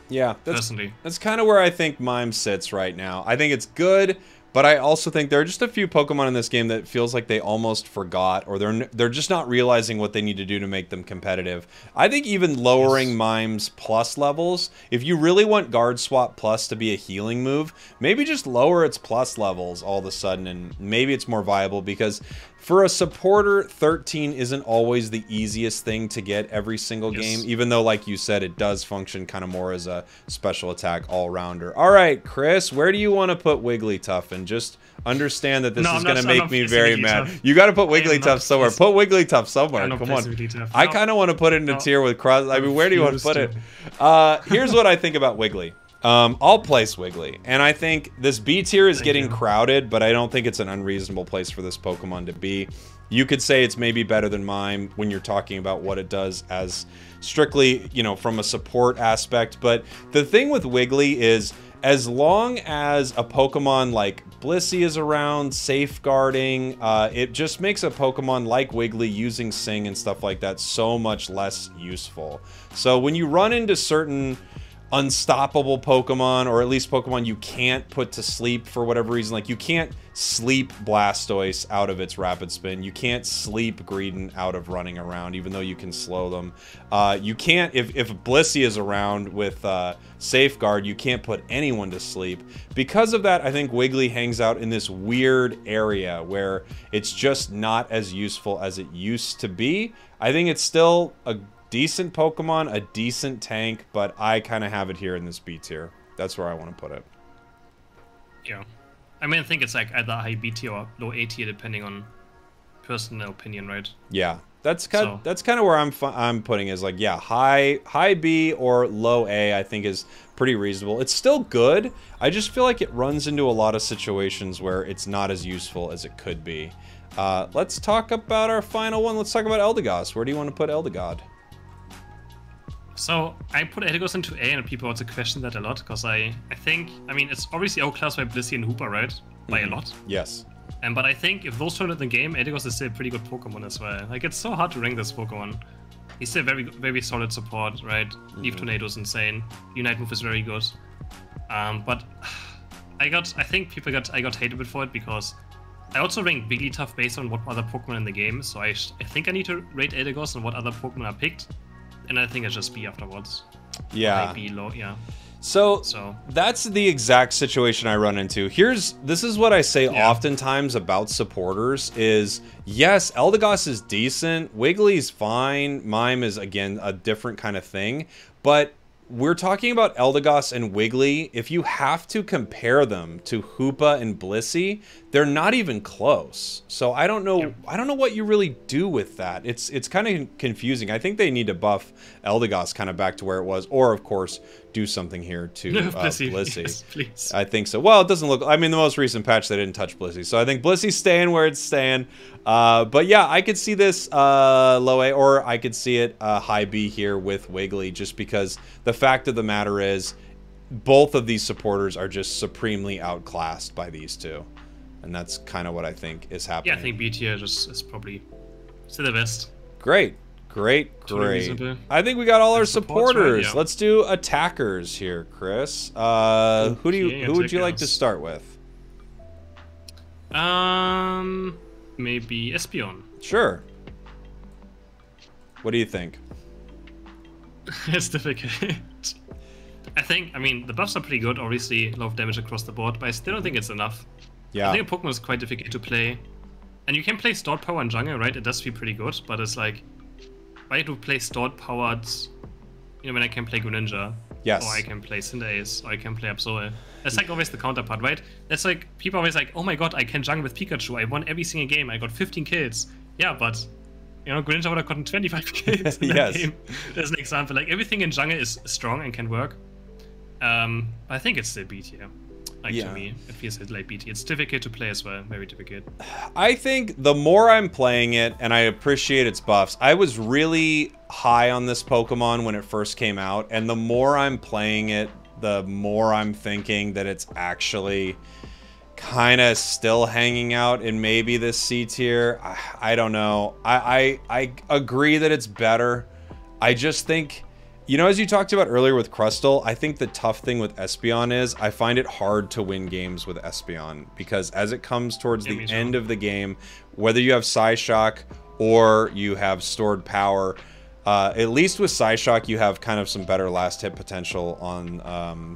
Yeah, personally. That's kind of where I think Mime sits right now. I think it's good, but I also think there are just a few Pokemon in this game that feels like they almost forgot, or they're just not realizing what they need to do to make them competitive. I think even lowering Mime's plus levels, if you really want Guard Swap Plus to be a healing move, maybe just lower its plus levels all of a sudden, and maybe it's more viable, because for a supporter, 13 isn't always the easiest thing to get every single game, even though, like you said, it does function kind of more as a special attack all-rounder. All right, Chris, where do you want to put Wigglytuff? And just understand that this is going to make me very mad. You got to put Wigglytuff somewhere. Put Wigglytuff somewhere. Come on. I kind of want to put it in a tier with Cross. I mean, where do you want to put it? Here's what I think about Wiggly. I'll place Wiggly, and I think this B tier is getting crowded, but I don't think it's an unreasonable place for this Pokemon to be. You could say it's maybe better than Mime when you're talking about what it does as strictly, you know, from a support aspect, but the thing with Wiggly is, as long as a Pokemon like Blissey is around, safeguarding, it just makes a Pokemon like Wiggly using Sing and stuff like that so much less useful. So when you run into certain unstoppable Pokemon, or at least Pokemon you can't put to sleep for whatever reason, like you can't sleep Blastoise out of its rapid spin, you can't sleep Greedent out of running around, even though you can slow them. You can't, if Blissey is around with Safeguard, you can't put anyone to sleep. Because of that, I think Wiggly hangs out in this weird area where it's just not as useful as it used to be. I think it's still a decent Pokemon, a decent tank, but I kind of have it here in this B tier. That's where I want to put it. Yeah. I mean, I think it's like either high B tier or low A tier, depending on personal opinion, right? Yeah. That's kind of where I'm putting is like, yeah, high B or low A I think is pretty reasonable. It's still good. I just feel like it runs into a lot of situations where it's not as useful as it could be. Let's talk about our final one. Let's talk about Eldegoss. Where do you want to put Eldegoss? So I put Eldegoss into A, and people also question that a lot, because I think, I mean, it's obviously outclassed by Blissey and Hoopa, right? By a lot. Yes. But I think if those turn in the game, Eldegoss is still a pretty good Pokemon as well. Like, it's so hard to rank this Pokemon. He's still very, very solid support, right? Leaf Tornado is insane. Unite move is very good. But I think I got hated a bit for it, because I also ranked Wigglytuff based on what other Pokemon in the game. So I think I need to rate Eldegoss and what other Pokemon are picked. And I think it's just B afterwards. Yeah. B low, yeah. So that's the exact situation I run into. This is what I say oftentimes about supporters is, yes, Eldegoss is decent, Wiggly's fine, Mime is, again, a different kind of thing, but we're talking about Eldegoss and Wiggly. If you have to compare them to Hoopa and Blissey, they're not even close. So I don't know. I don't know what you really do with that. It's kind of confusing. I think they need to buff Eldegoss kind of back to where it was, or of course do something here to Blissey. Yes, please. I think so. Well, it doesn't look. I mean, the most recent patch they didn't touch Blissey, so I think Blissey's staying where it's staying. But yeah, I could see this low A, or I could see it high B here with Wiggly, just because the fact of the matter is, both of these supporters are just supremely outclassed by these two, and that's kind of what I think is happening. Yeah, I think B tier is probably still the best. Great. I think we got all our supporters. Right? Yeah. Let's do attackers here, Chris. Who would you like to start with? Maybe Espeon. Sure. What do you think? It's difficult. I mean, the buffs are pretty good, obviously, a lot of damage across the board, but I still don't think it's enough. Yeah. I think a Pokemon is quite difficult to play. And you can play stored power in jungle, right? It does feel pretty good, but it's like, why do play stored powered, when I can play Greninja? Yes. Or I can play Cinderace, or I can play Absol. That's like always the counterpart, right? That's like, people are always like, oh my god, I can jungle with Pikachu, I won every single game, I got 15 kills. Yeah, but, Greninja would have gotten 25 kills in that game. There's an example. Like, everything in jungle is strong and can work. I think it's still B tier. To me, it feels like B tier. It's difficult to play as well, very difficult. I think the more I'm playing it, and I appreciate its buffs, I was really high on this Pokemon when it first came out, and the more I'm playing it, the more I'm thinking that it's actually kind of still hanging out in maybe this C tier. I don't know. I agree that it's better. I just think, as you talked about earlier with Crustle, I think the tough thing with Espeon is I find it hard to win games with Espeon, because as it comes towards the end of the game, whether you have Psyshock or you have stored power, at least with Psyshock, you have kind of some better last hit potential on,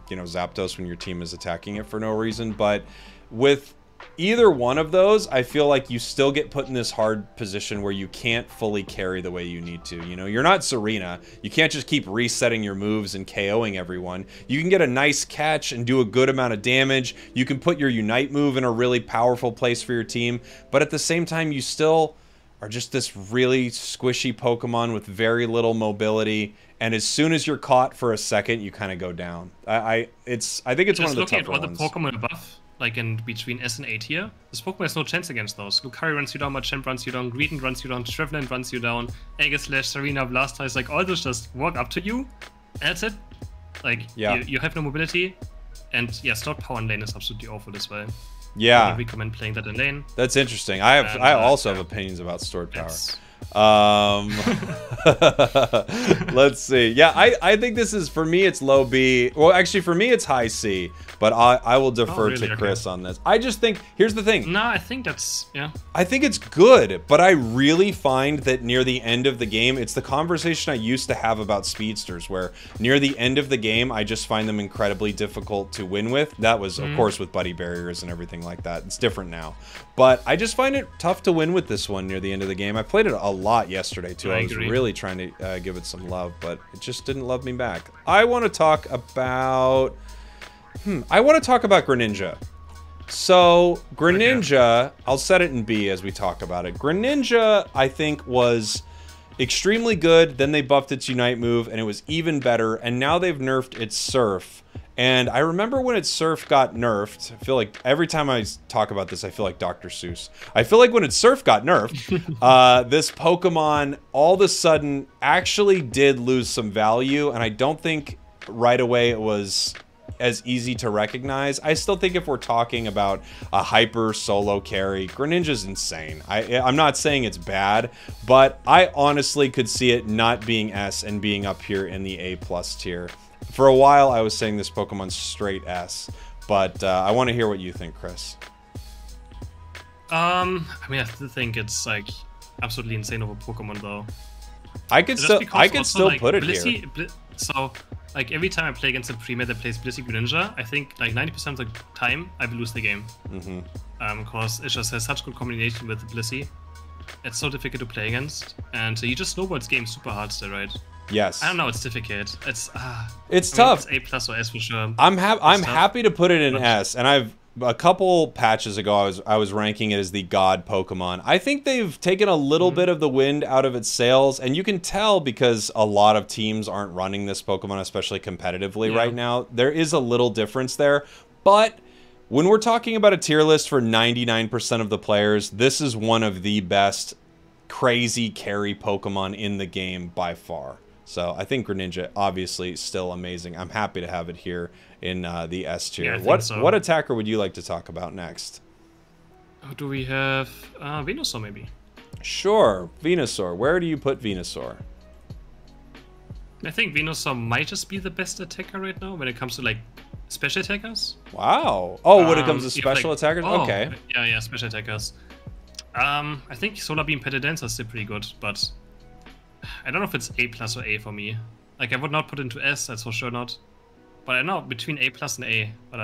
Zapdos when your team is attacking it for no reason. But with either one of those, I feel like you still get put in this hard position where you can't fully carry the way you need to. You're not Serena. You can't just keep resetting your moves and KOing everyone. You can get a nice catch and do a good amount of damage. You can put your Unite move in a really powerful place for your team. But at the same time, you still are just this really squishy Pokemon with very little mobility. And as soon as you're caught for a second, you kind of go down. I think it's one of the tougher ones. Just looking at all the Pokemon above, like in between S and A tier, this Pokemon has no chance against those. Lucario runs you down, Machamp runs you down, Greedent runs you down, Trevenant runs you down, Aegislash, Serena, Blastoise, like all those just walk up to you. That's it. Like, you have no mobility. And yeah, stored power in lane is absolutely awful as well. Yeah. I recommend playing that in lane. That's interesting. I also have opinions about stored power. Let's see. Yeah, I think this is, for me, it's low B. Well, actually, for me, it's high C. But I will defer to Chris on this. I just think, here's the thing. No, I think that's, I think it's good, but I really find that near the end of the game, it's the conversation I used to have about speedsters, where near the end of the game, I just find them incredibly difficult to win with. That was, of course, with buddy barriers and everything like that. It's different now. But I just find it tough to win with this one near the end of the game. I played it a lot yesterday, too. I was really trying to give it some love, but it just didn't love me back. I want to talk about... Greninja. So, Greninja, I'll set it in B as we talk about it. Greninja, I think, was extremely good. Then they buffed its Unite move, and it was even better. And now they've nerfed its Surf. And I remember when its Surf got nerfed, I feel like every time I talk about this, I feel like Dr. Seuss. I feel like when its Surf got nerfed, this Pokemon all of a sudden actually did lose some value. And I don't think right away it was as easy to recognize. I still think if we're talking about a hyper solo carry, Greninja's insane. I'm not saying it's bad, but I honestly could see it not being S and being up here in the A+ tier. For a while, I was saying this Pokemon's straight S, but I want to hear what you think, Chris. I mean, I still think it's like absolutely insane of a Pokemon, though. I could still put it here. So, like, every time I play against a pre-meta that plays Blissey Greninja, I think, like, 90% of the time, I will lose the game. Because it just has such good combination with Blissey. It's so difficult to play against, and he just snowballs games super hard still, right? Yes. I don't know, it's difficult. It's tough. It's A+ or S for sure. I'm happy to put it in S, and a couple patches ago, I was ranking it as the God Pokemon. I think they've taken a little bit of the wind out of its sails, and you can tell because a lot of teams aren't running this Pokemon, especially competitively right now. There is a little difference there, but when we're talking about a tier list for 99% of the players, this is one of the best crazy carry Pokemon in the game by far. So I think Greninja, obviously, still amazing. I'm happy to have it here in the S tier. Yeah, what attacker would you like to talk about next? Oh, do we have Venusaur, maybe? Sure, Venusaur. Where do you put Venusaur? I think Venusaur might just be the best attacker right now when it comes to, like, special attackers. Wow. Oh, when it comes to special attackers? Oh, okay. Yeah, special attackers. I think Solar Beam Petidance are still pretty good, but I don't know if it's A+ or A for me. Like, I would not put it into S, that's for sure not. But I don't know, between A+ and A, but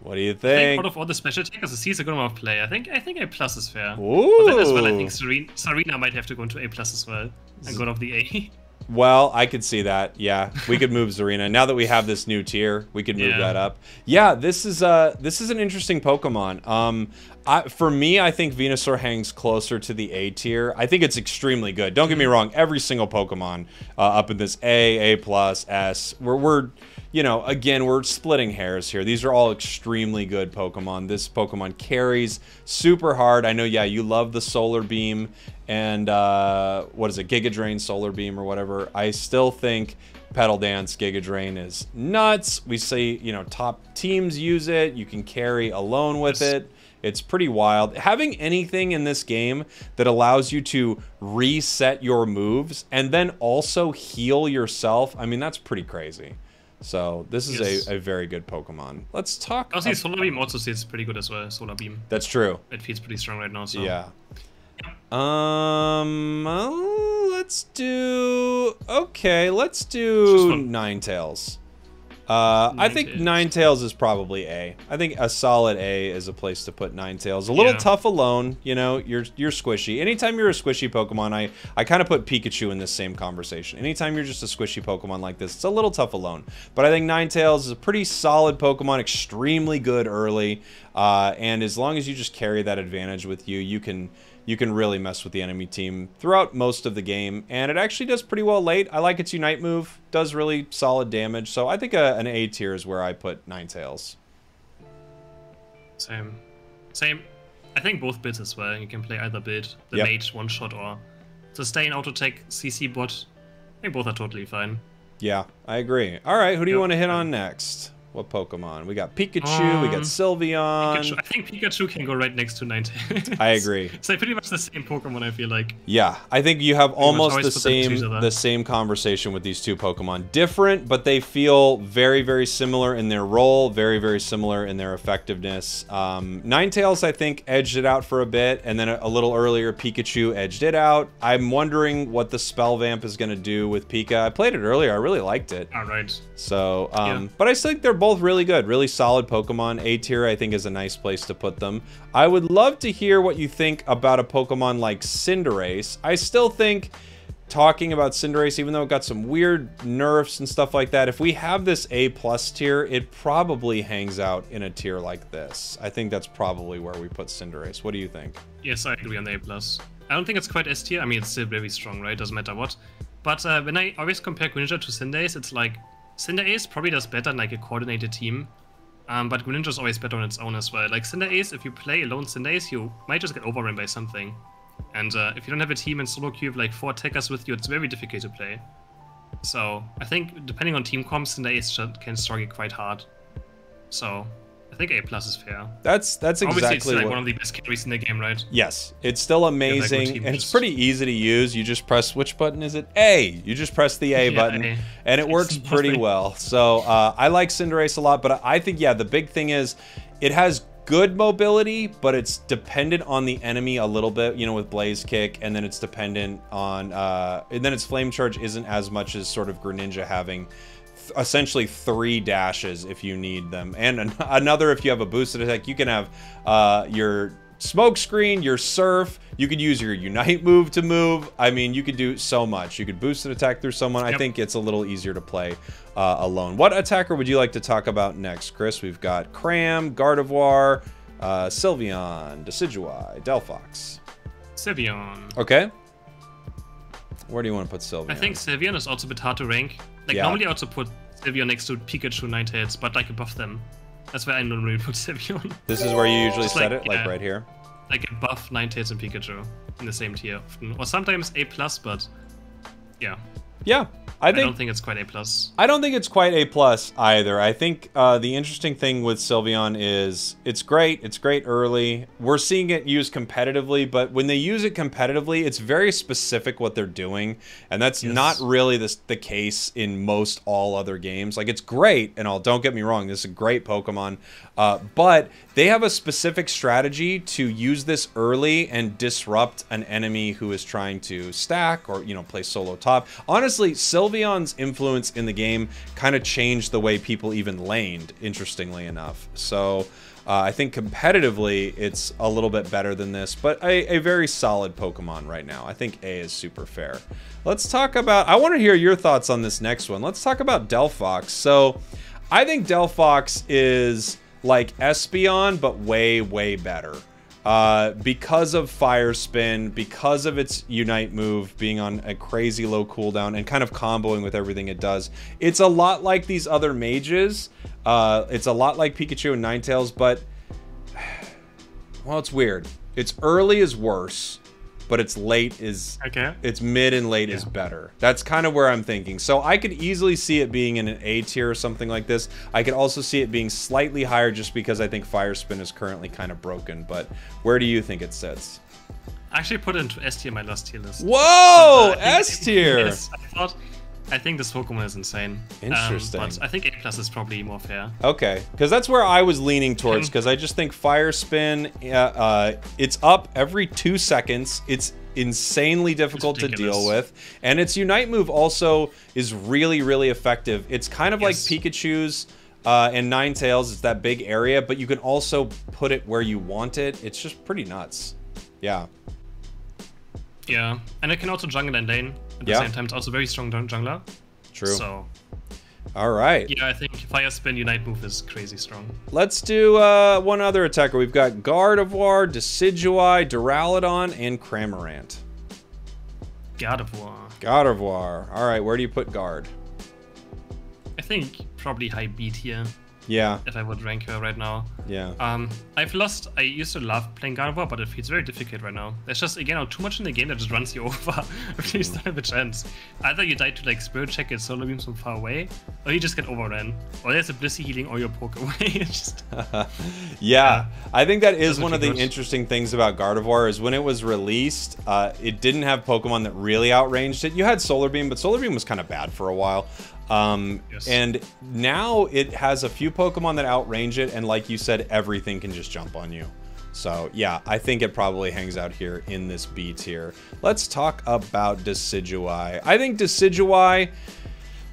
what do you I think? think out of all the special attackers, the C is a good one to play. I think A+ is fair. Ooh. But then as well, I think Serena might have to go into A+ as well and go off the A. Well, I could see that. Yeah, we could move Zarina. Now that we have this new tier, we could move that up. Yeah, this is an interesting Pokemon. For me, I think Venusaur hangs closer to the A tier. I think it's extremely good. Don't get me wrong. Every single Pokemon up in this A+, S. We're you know, again, we're splitting hairs here. These are all extremely good Pokemon. This Pokemon carries super hard. I know, yeah, you love the Solar Beam and, what is it, Giga Drain Solar Beam or whatever. I still think Petal Dance Giga Drain is nuts. We see, you know, top teams use it. You can carry alone with it. It's pretty wild. Having anything in this game that allows you to reset your moves and then also heal yourself, I mean, that's pretty crazy. So this is a very good Pokemon. Let's talk. Also, Solar Beam also feels pretty good as well. Solar Beam. That's true. It feels pretty strong right now. So yeah. Let's do. Okay, let's do Ninetales. I think Ninetales is probably A. I think a solid A is a place to put Ninetales. A little tough alone, you know, you're squishy. Anytime you're a squishy Pokemon, I kind of put Pikachu in this same conversation. Anytime you're just a squishy Pokemon like this, it's a little tough alone. But I think Ninetales is a pretty solid Pokemon, extremely good early. And as long as you just carry that advantage with you, you can really mess with the enemy team throughout most of the game, and it actually does pretty well late. I like its Unite move, does really solid damage, so I think an A tier is where I put Ninetales. Same. I think both builds as well. You can play either build, the mage one-shot or sustain, auto-tech, CC bot. I think both are totally fine. Yeah, I agree. All right, who do you want to hit on next? What Pokemon? We got Pikachu, we got Sylveon. Pikachu. I think Pikachu can go right next to Ninetales. I agree. It's like pretty much the same Pokemon, I feel like. Yeah, I think you have almost the same conversation with these two Pokemon. Different, but they feel very, very similar in their role, very, very similar in their effectiveness. Ninetales, I think, edged it out for a bit, and then a little earlier, Pikachu edged it out. I'm wondering what the Spell Vamp is going to do with Pika. I played it earlier. I really liked it. All right. So, but I still think they're both really good, really solid Pokemon. A tier, I think, is a nice place to put them. I would love to hear what you think about a Pokemon like Cinderace. I still think, talking about Cinderace, even though it got some weird nerfs and stuff like that, if we have this A+ tier, it probably hangs out in a tier like this. I think that's probably where we put Cinderace. What do you think? Yes, I agree on the A+. I don't think it's quite S tier. I mean, it's still very strong, right? Doesn't matter what. But when I always compare Greninja to Cinderace, it's like Cinderace probably does better in like a coordinated team, but Greninja is always better on its own as well. Like Cinderace, if you play alone Cinderace, you might just get overrun by something. And if you don't have a team in solo queue of like 4 attackers with you, it's very difficult to play. So I think depending on team comps, Cinderace can struggle quite hard. So I think A+ is fair. That's exactly obviously it's like one of the best carries in the game, right? Yes, it's still amazing, and it's pretty easy to use. You just press, which button is it? A. You just press the A button, and it works pretty well. So I like Cinderace a lot, but I think, yeah, the big thing is it has good mobility, but it's dependent on the enemy a little bit, you know, with Blaze Kick, and then it's dependent on, and then its Flame Charge isn't as much as sort of Greninja having essentially 3 dashes if you need them, and another if you have a boosted attack. You can have your Smoke Screen, your Surf, you could use your Unite move to move. I mean, you could do so much. You could boost an attack through someone. Yep. I think it's a little easier to play alone. What attacker would you like to talk about next, Chris? We've got Cram, Gardevoir, Sylveon, Decidueye, Dell Fox. Sylveon. Okay. Where do you want to put Sylveon? I think Sylveon is also a bit hard to rank. Like, normally I also put Sylveon next to Pikachu, Ninetales, but like above them. That's where I normally put Sylveon. This is where you usually set it, like right here? Like above Ninetales and Pikachu in the same tier. Or sometimes A+, but yeah. Yeah. I don't think it's quite A+. I don't think it's quite A+ either. I think the interesting thing with Sylveon is it's great. It's great early. We're seeing it used competitively, but when they use it competitively, it's very specific what they're doing, and that's not really the case in most all other games. Like, it's great, and don't get me wrong, this is a great Pokemon, but they have a specific strategy to use this early and disrupt an enemy who is trying to stack or, you know, play solo top. Honestly, Sylveon's influence in the game kind of changed the way people even laned, interestingly enough. So I think competitively it's a little bit better than this, but a very solid Pokemon right now. I think A is super fair. Let's talk about, I want to hear your thoughts on this next one. Let's talk about Dell Fox. So I think Dell Fox is like Espeon, but way, way better. Because of Fire Spin, because of its Unite move being on a crazy low cooldown and kind of comboing with everything it does. It's a lot like these other mages. It's a lot like Pikachu and Ninetales, but, well, it's weird. Its early is worse, but its late is, its mid and late is better. That's kind of where I'm thinking. So I could easily see it being in an A tier or something like this. I could also see it being slightly higher just because I think Fire Spin is currently kind of broken. But where do you think it sits? I actually put it into S tier, my last tier list. Whoa, S tier! Yes, I think this Pokemon is insane. Interesting. But I think A+ is probably more fair. Okay, because that's where I was leaning towards, because I just think Fire Spin, it's up every 2 seconds. It's insanely difficult to deal with. And its Unite move also is really, really effective. It's kind of like Pikachu's and Ninetales. It's that big area, but you can also put it where you want it. It's just pretty nuts. Yeah. Yeah, and it can also jungle and lane at the same time. It's also very strong jungler. True. So, all right. Yeah, I think Fire Spin Unite move is crazy strong. Let's do one other attacker. We've got Gardevoir, Decidueye, Duraludon, and Cramorant. Gardevoir. All right, where do you put Guard? I think probably high B tier. Yeah. If I would rank her right now. Yeah. I used to love playing Gardevoir, but it feels very difficult right now. There's just, again, too much in the game that just runs you over. You don't have a chance. Either you die to like Spirit Check and Solar Beam from far away, or you just get overrun. Or there's a Blissey healing all your poke away. Yeah. I think that is one of the interesting things about Gardevoir is when it was released, it didn't have Pokemon that really outranged it. You had Solar Beam, but Solar Beam was kind of bad for a while. And now it has a few Pokemon that outrange it, and like you said, everything can just jump on you. So yeah, I think it probably hangs out here in this B tier. Let's talk about Decidueye. I think Decidueye,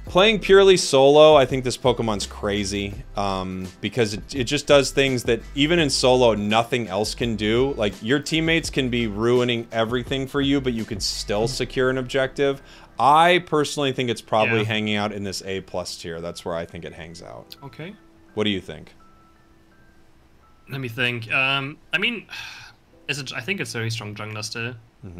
playing purely solo, I think this Pokemon's crazy, because it just does things that even in solo, nothing else can do. Like, your teammates can be ruining everything for you, but you can still secure an objective. I personally think it's probably hanging out in this A+ tier. That's where I think it hangs out. Okay. What do you think? Let me think. I mean, I think it's very strong jungler still.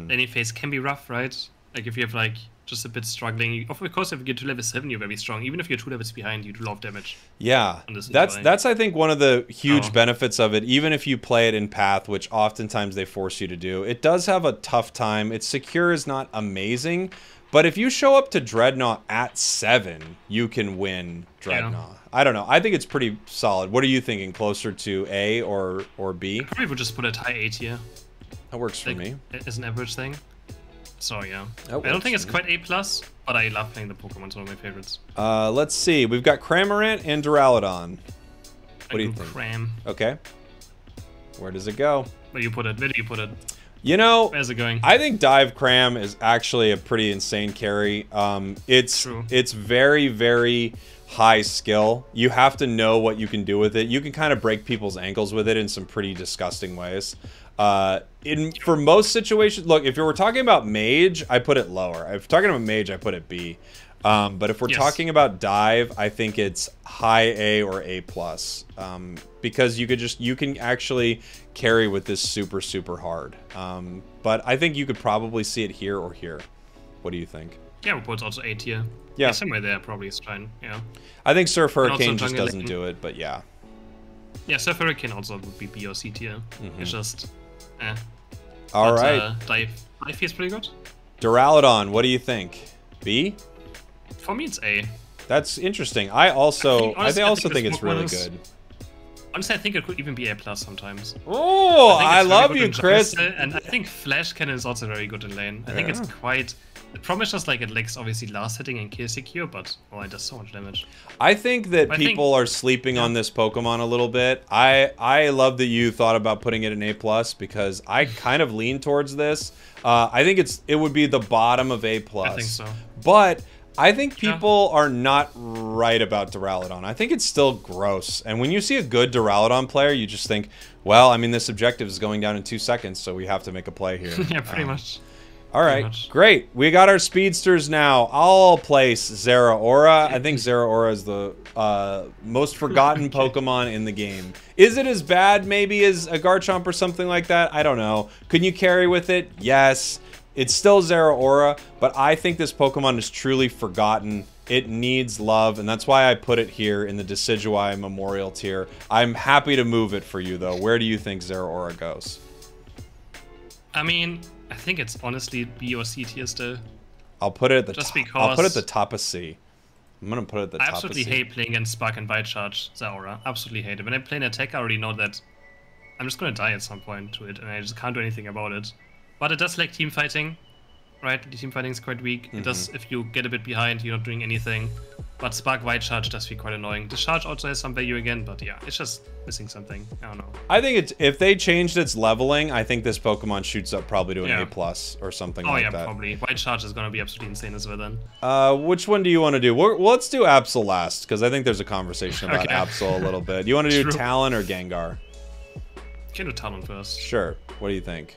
Any phase can be rough, right? Like, if you have like just a bit struggling. Of course, if you get to level 7, you're very strong. Even if you're 2 levels behind, you do a lot of damage. Yeah, that's I think one of the huge benefits of it. Even if you play it in Path, which oftentimes they force you to do, it does have a tough time. Its secure is not amazing, but if you show up to Dreadnought at 7, you can win Dreadnought. I don't know. I think it's pretty solid. What are you thinking? Closer to A or B? I probably would just put it high A tier. That works for me. As an average thing. So yeah, I don't think it's quite A+, but I love playing the Pokemon. It's one of my favorites. Let's see. We've got Cramorant and Duraludon. What do you think? Cram. Okay. Where does it go? Where do you put it? Where do you put it? You know, where's it going? I think Dive Cram is actually a pretty insane carry. It's very, very high skill. You have to know what you can do with it. You can kind of break people's ankles with it in some pretty disgusting ways. For most situations, look, if you were talking about Mage, I put it lower. If you're talking about Mage, I put it B. But if we're talking about Dive, I think it's high A or A+. Because you can actually carry with this super, super hard. But I think you could probably see it here or here. What do you think? Yeah, but it's also A tier. Yeah, somewhere there probably is fine. Yeah. I think Surf Hurricane just doesn't do it, but yeah. Yeah, Surf Hurricane also would be B or C tier. It's just, All right. Dive is pretty good. Duraludon, what do you think? B? For me, it's A. That's interesting. I also think it's really good. Honestly, I think it could even be A+ sometimes. Oh, I love you, Chris. And I think Flash Cannon is also very good in lane. I think it's quite... The problem is just like it lacks obviously last hitting and kill secure, but it does so much damage. I think that people are sleeping on this Pokemon a little bit. I love that you thought about putting it in A+, because I kind of lean towards this. I think it would be the bottom of A+. I think so. But I think people are not right about Duraludon. I think it's still gross. And when you see a good Duraludon player, you just think, well, I mean, this objective is going down in 2 seconds, so we have to make a play here. Yeah, pretty much. All right, great. We got our speedsters now. I'll place Zera Aura. I think Zera Aura is the most forgotten Pokemon in the game. Is it as bad maybe as a Garchomp or something like that? I don't know. Can you carry with it? Yes. It's still Zera Aura, but I think this Pokemon is truly forgotten. It needs love, and that's why I put it here in the Decidueye Memorial tier. I'm happy to move it for you, though. Where do you think Zera Aura goes? I mean, I think it's honestly B or C tier still. I'll put it at the top. I'll put it at the top of C. I'm gonna put it at the top of C. I absolutely hate playing against Spark and Bite Charge Zera Aura. Absolutely hate it. When I play an attack, I already know that I'm just gonna die at some point to it, and I just can't do anything about it. But it does like team fighting, right? The team fighting is quite weak. It does, if you get a bit behind, you're not doing anything. But Spark White Charge does feel quite annoying. The Charge also has some value again, but yeah, it's just missing something. I don't know. I think if they changed its leveling, I think this Pokemon shoots up probably to an A+ or something like that. Oh yeah, probably. White Charge is gonna be absolutely insane as well then. Which one do you want to do? Well, let's do Absol last, because I think there's a conversation about Absol a little bit. You want to do Talon or Gengar? Can do Talon first. Sure. What do you think?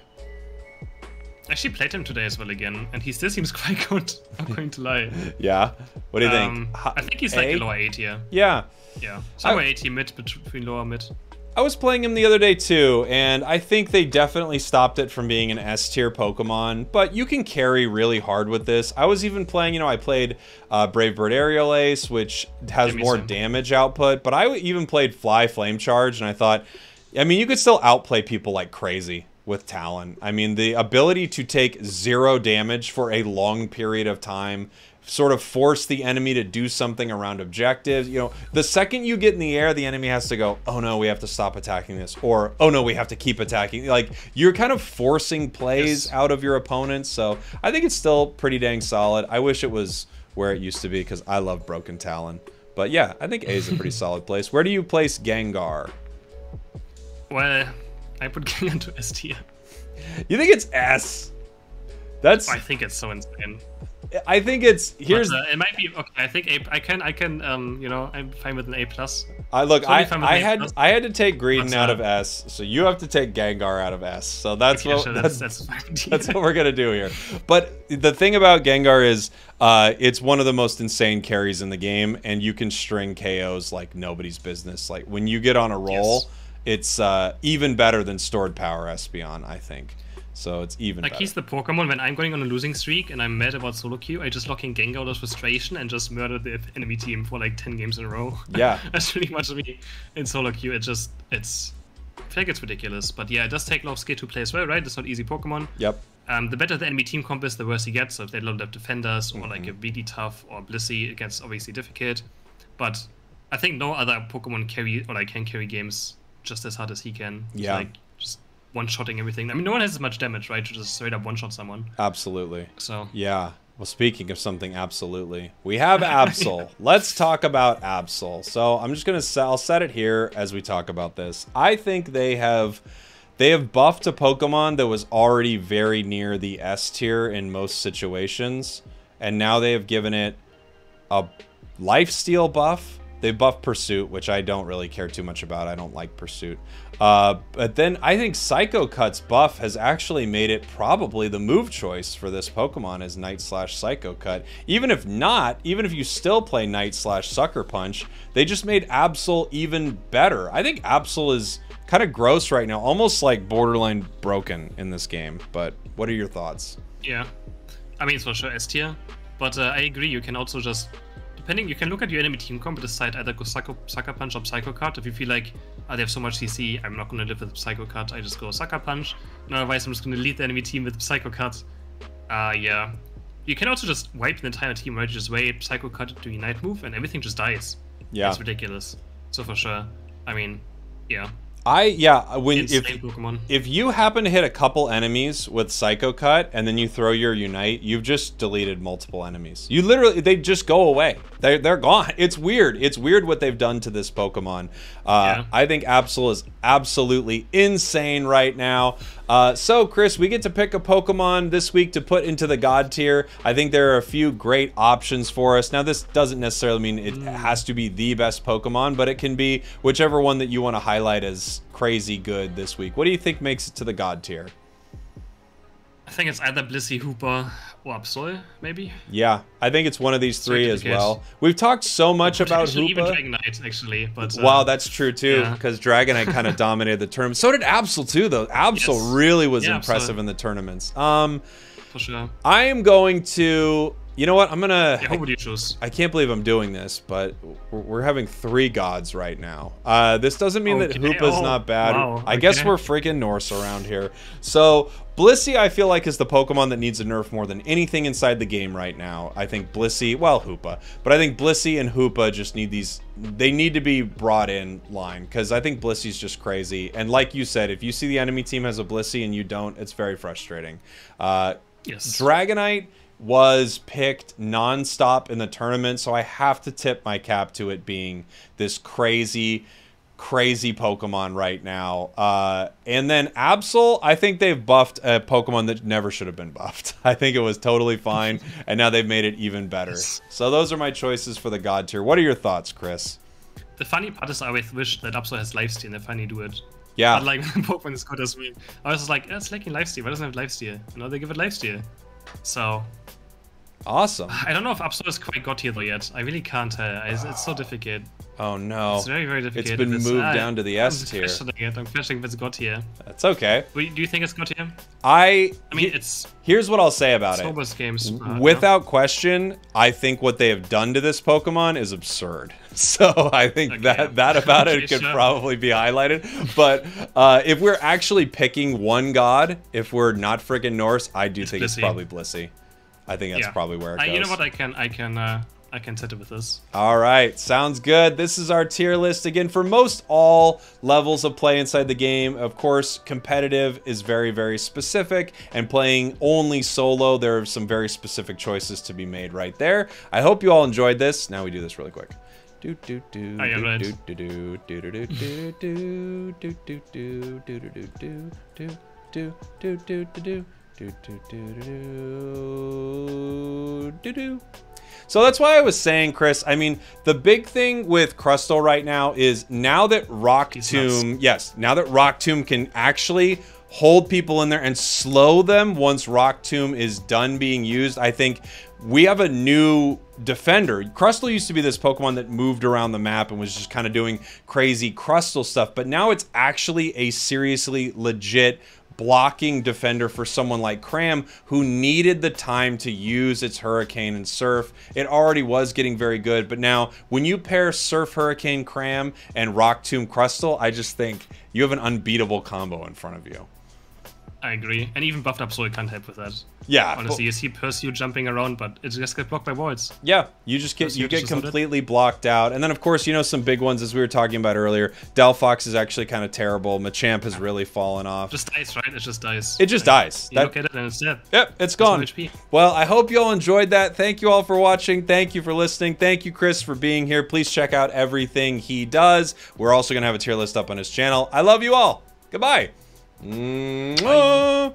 I actually played him today as well again, and he still seems quite good. I'm going to lie. Yeah. What do you think? I think he's like a lower A tier. Yeah. Yeah. Somewhere A tier mid, between lower mid. I was playing him the other day too, and I think they definitely stopped it from being an S tier Pokemon, but you can carry really hard with this. I was even playing, I played Brave Bird Aerial Ace, which has more damage output, but I even played Fly Flame Charge, and I thought, I mean, you could still outplay people like crazy with Talon. I mean, the ability to take 0 damage for a long period of time, sort of force the enemy to do something around objectives. The second you get in the air, the enemy has to go, oh no, we have to stop attacking this, or oh no, we have to keep attacking. Like, you're kind of forcing plays out of your opponents, so I think it's still pretty dang solid. I wish it was where it used to be, because I love Broken Talon. But yeah, I think A is a pretty solid place. Where do you place Gengar? Well, I put Gengar into S tier. You think it's S? That's. I think it's so insane. I think it's it might be okay. I think I can. I'm fine with an A+. Look, I had to take Greedent out of S, so you have to take Gengar out of S. So that's that's what we're gonna do here. But the thing about Gengar is, it's one of the most insane carries in the game, and you can string KOs like nobody's business. Like, when you get on a roll. It's even better than Stored Power Espeon, I think. So it's even better. He's the Pokemon when I'm going on a losing streak and I'm mad about solo queue, I just lock in Gengar out of frustration and just murder the enemy team for like 10 games in a row. Yeah. That's pretty much me in solo queue. I feel like it's ridiculous. But yeah, it does take a lot of skill to play as well, right? It's not easy Pokemon. Yep. The better the enemy team comp is, the worse he gets. So if they load up defenders or like a really tough or Blissey, it gets obviously difficult. But I think no other Pokemon can carry games just as hard as he can. Yeah. Like, just one-shotting everything. I mean, no one has as much damage, right? To just straight up one-shot someone. Absolutely. So. Yeah. Well, speaking of something absolutely, we have Absol. Let's talk about Absol. So I'm just I'll set it here as we talk about this. I think they have they have buffed a Pokemon that was already very near the S tier in most situations, and now they have given it a lifesteal buff. They buffed Pursuit, which I don't really care too much about. I don't like Pursuit. But then I think Psycho Cut's buff has actually made it probably the move choice for this Pokemon as Night/Psycho Cut. Even if not, even if you still play Night/Sucker Punch, they just made Absol even better. I think Absol is kind of gross right now, almost like borderline broken in this game. But what are your thoughts? Yeah, I mean, it's for sure S tier, but I agree. You can also just, depending, you can look at your enemy team comp, decide either go Sucker Punch or Psycho Cut. If you feel like they have so much CC, I'm not going to live with Psycho Cut, I just go Sucker Punch. And otherwise, I'm just going to lead the enemy team with Psycho Cut. Yeah. You can also just wipe the entire team, right? You just wait, Psycho Cut, do Unite move, and everything just dies. Yeah. It's ridiculous. So for sure. I mean, yeah. If you happen to hit a couple enemies with Psycho Cut and then you throw your Unite, you've just deleted multiple enemies. You literally, they just go away. They're gone. It's weird. It's weird what they've done to this Pokemon. Yeah. I think Absol is absolutely insane right now. So, Chris, we get to pick a Pokemon this week to put into the God tier. I think there are a few great options for us. Now, this doesn't necessarily mean it has to be the best Pokemon, but it can be whichever one that you want to highlight as crazy good this week. What do you think makes it to the God tier? I think it's either Blissey, Hoopa, or Absol, maybe. Yeah, I think it's one of these three as well. We've talked so much about Hoopa. Even Dragonite, actually. But, wow, that's true too, because Dragonite kind of dominated the tournament. So did Absol too, though. Absol really was impressive in the tournaments. For sure. I am going to... You know what? I'm gonna... Yeah, who would you choose? I can't believe I'm doing this, but we're having 3 gods right now. This doesn't mean that Hoopa's not bad. Wow. I guess we're freaking Norse around here. So, Blissey, I feel like, is the Pokemon that needs a nerf more than anything inside the game right now. I think Blissey... Well, Hoopa. But I think Blissey and Hoopa just need these... They need to be brought in line, because I think Blissey's just crazy. And like you said, if you see the enemy team has a Blissey and you don't, it's very frustrating. Yes. Dragonite was picked non-stop in the tournament, so I have to tip my cap to it being this crazy Pokemon right now. And then Absol, I think they've buffed a Pokemon that never should have been buffed. I think it was totally fine, and now they've made it even better. So those are my choices for the God tier. What are your thoughts, Chris? The funny part is I always wish that Absol has lifesteal and they finally do it. Yeah. But like, Pokemon is good as me. I was just like, it's lacking lifesteal. Why doesn't it have lifesteal? No, they give it lifesteal. So... Awesome. I don't know if Absol is quite got here though yet. I really can't tell. It's so difficult. Oh no. It's very, very difficult. It's been moved down to the S tier. I'm questioning if it's got here. That's okay. Do you think it's got here? I mean, it's... Here's what I'll say about it. Games, without question, I think what they have done to this Pokemon is absurd. So I think that about it could probably be highlighted. But if we're actually picking one god, if we're not friggin' Norse, I do think it's probably Blissey. I think that's probably where it goes. You know what? I can set it with this. All right, sounds good. This is our tier list again for most all levels of play inside the game. Of course, competitive is very, very specific, and playing only solo, there are some very specific choices to be made right there. I hope you all enjoyed this. Now we do this really quick. Do do do do do do do do do do do do do do do do do do do. So that's why I was saying, Chris, I mean, the big thing with Crustle right now is now that Rock Tomb, now that Rock Tomb can actually hold people in there and slow them once Rock Tomb is done being used, I think we have a new defender. Crustle used to be this Pokemon that moved around the map and was just kind of doing crazy Crustle stuff, but now it's actually a seriously legit blocking defender for someone like Cram, who needed the time to use its Hurricane and Surf. It already was getting very good, but now when you pair Surf Hurricane Cram and Rock Tomb Crustle, I just think you have an unbeatable combo in front of you. I agree, and even buffed up, so it can't help with that. Yeah, honestly, you see Pursue jumping around, but it just gets blocked by walls. Yeah, you just get completely blocked out, and then of course, you know, some big ones as we were talking about earlier. Dell Fox is actually kind of terrible. Machamp has really fallen off. Just dies, right? It just dies. It just dies. You look at it and it's dead. Yep, it's gone. Well, I hope you all enjoyed that. Thank you all for watching. Thank you for listening. Thank you, Chris, for being here. Please check out everything he does. We're also gonna have a tier list up on his channel. I love you all. Goodbye. Mwah.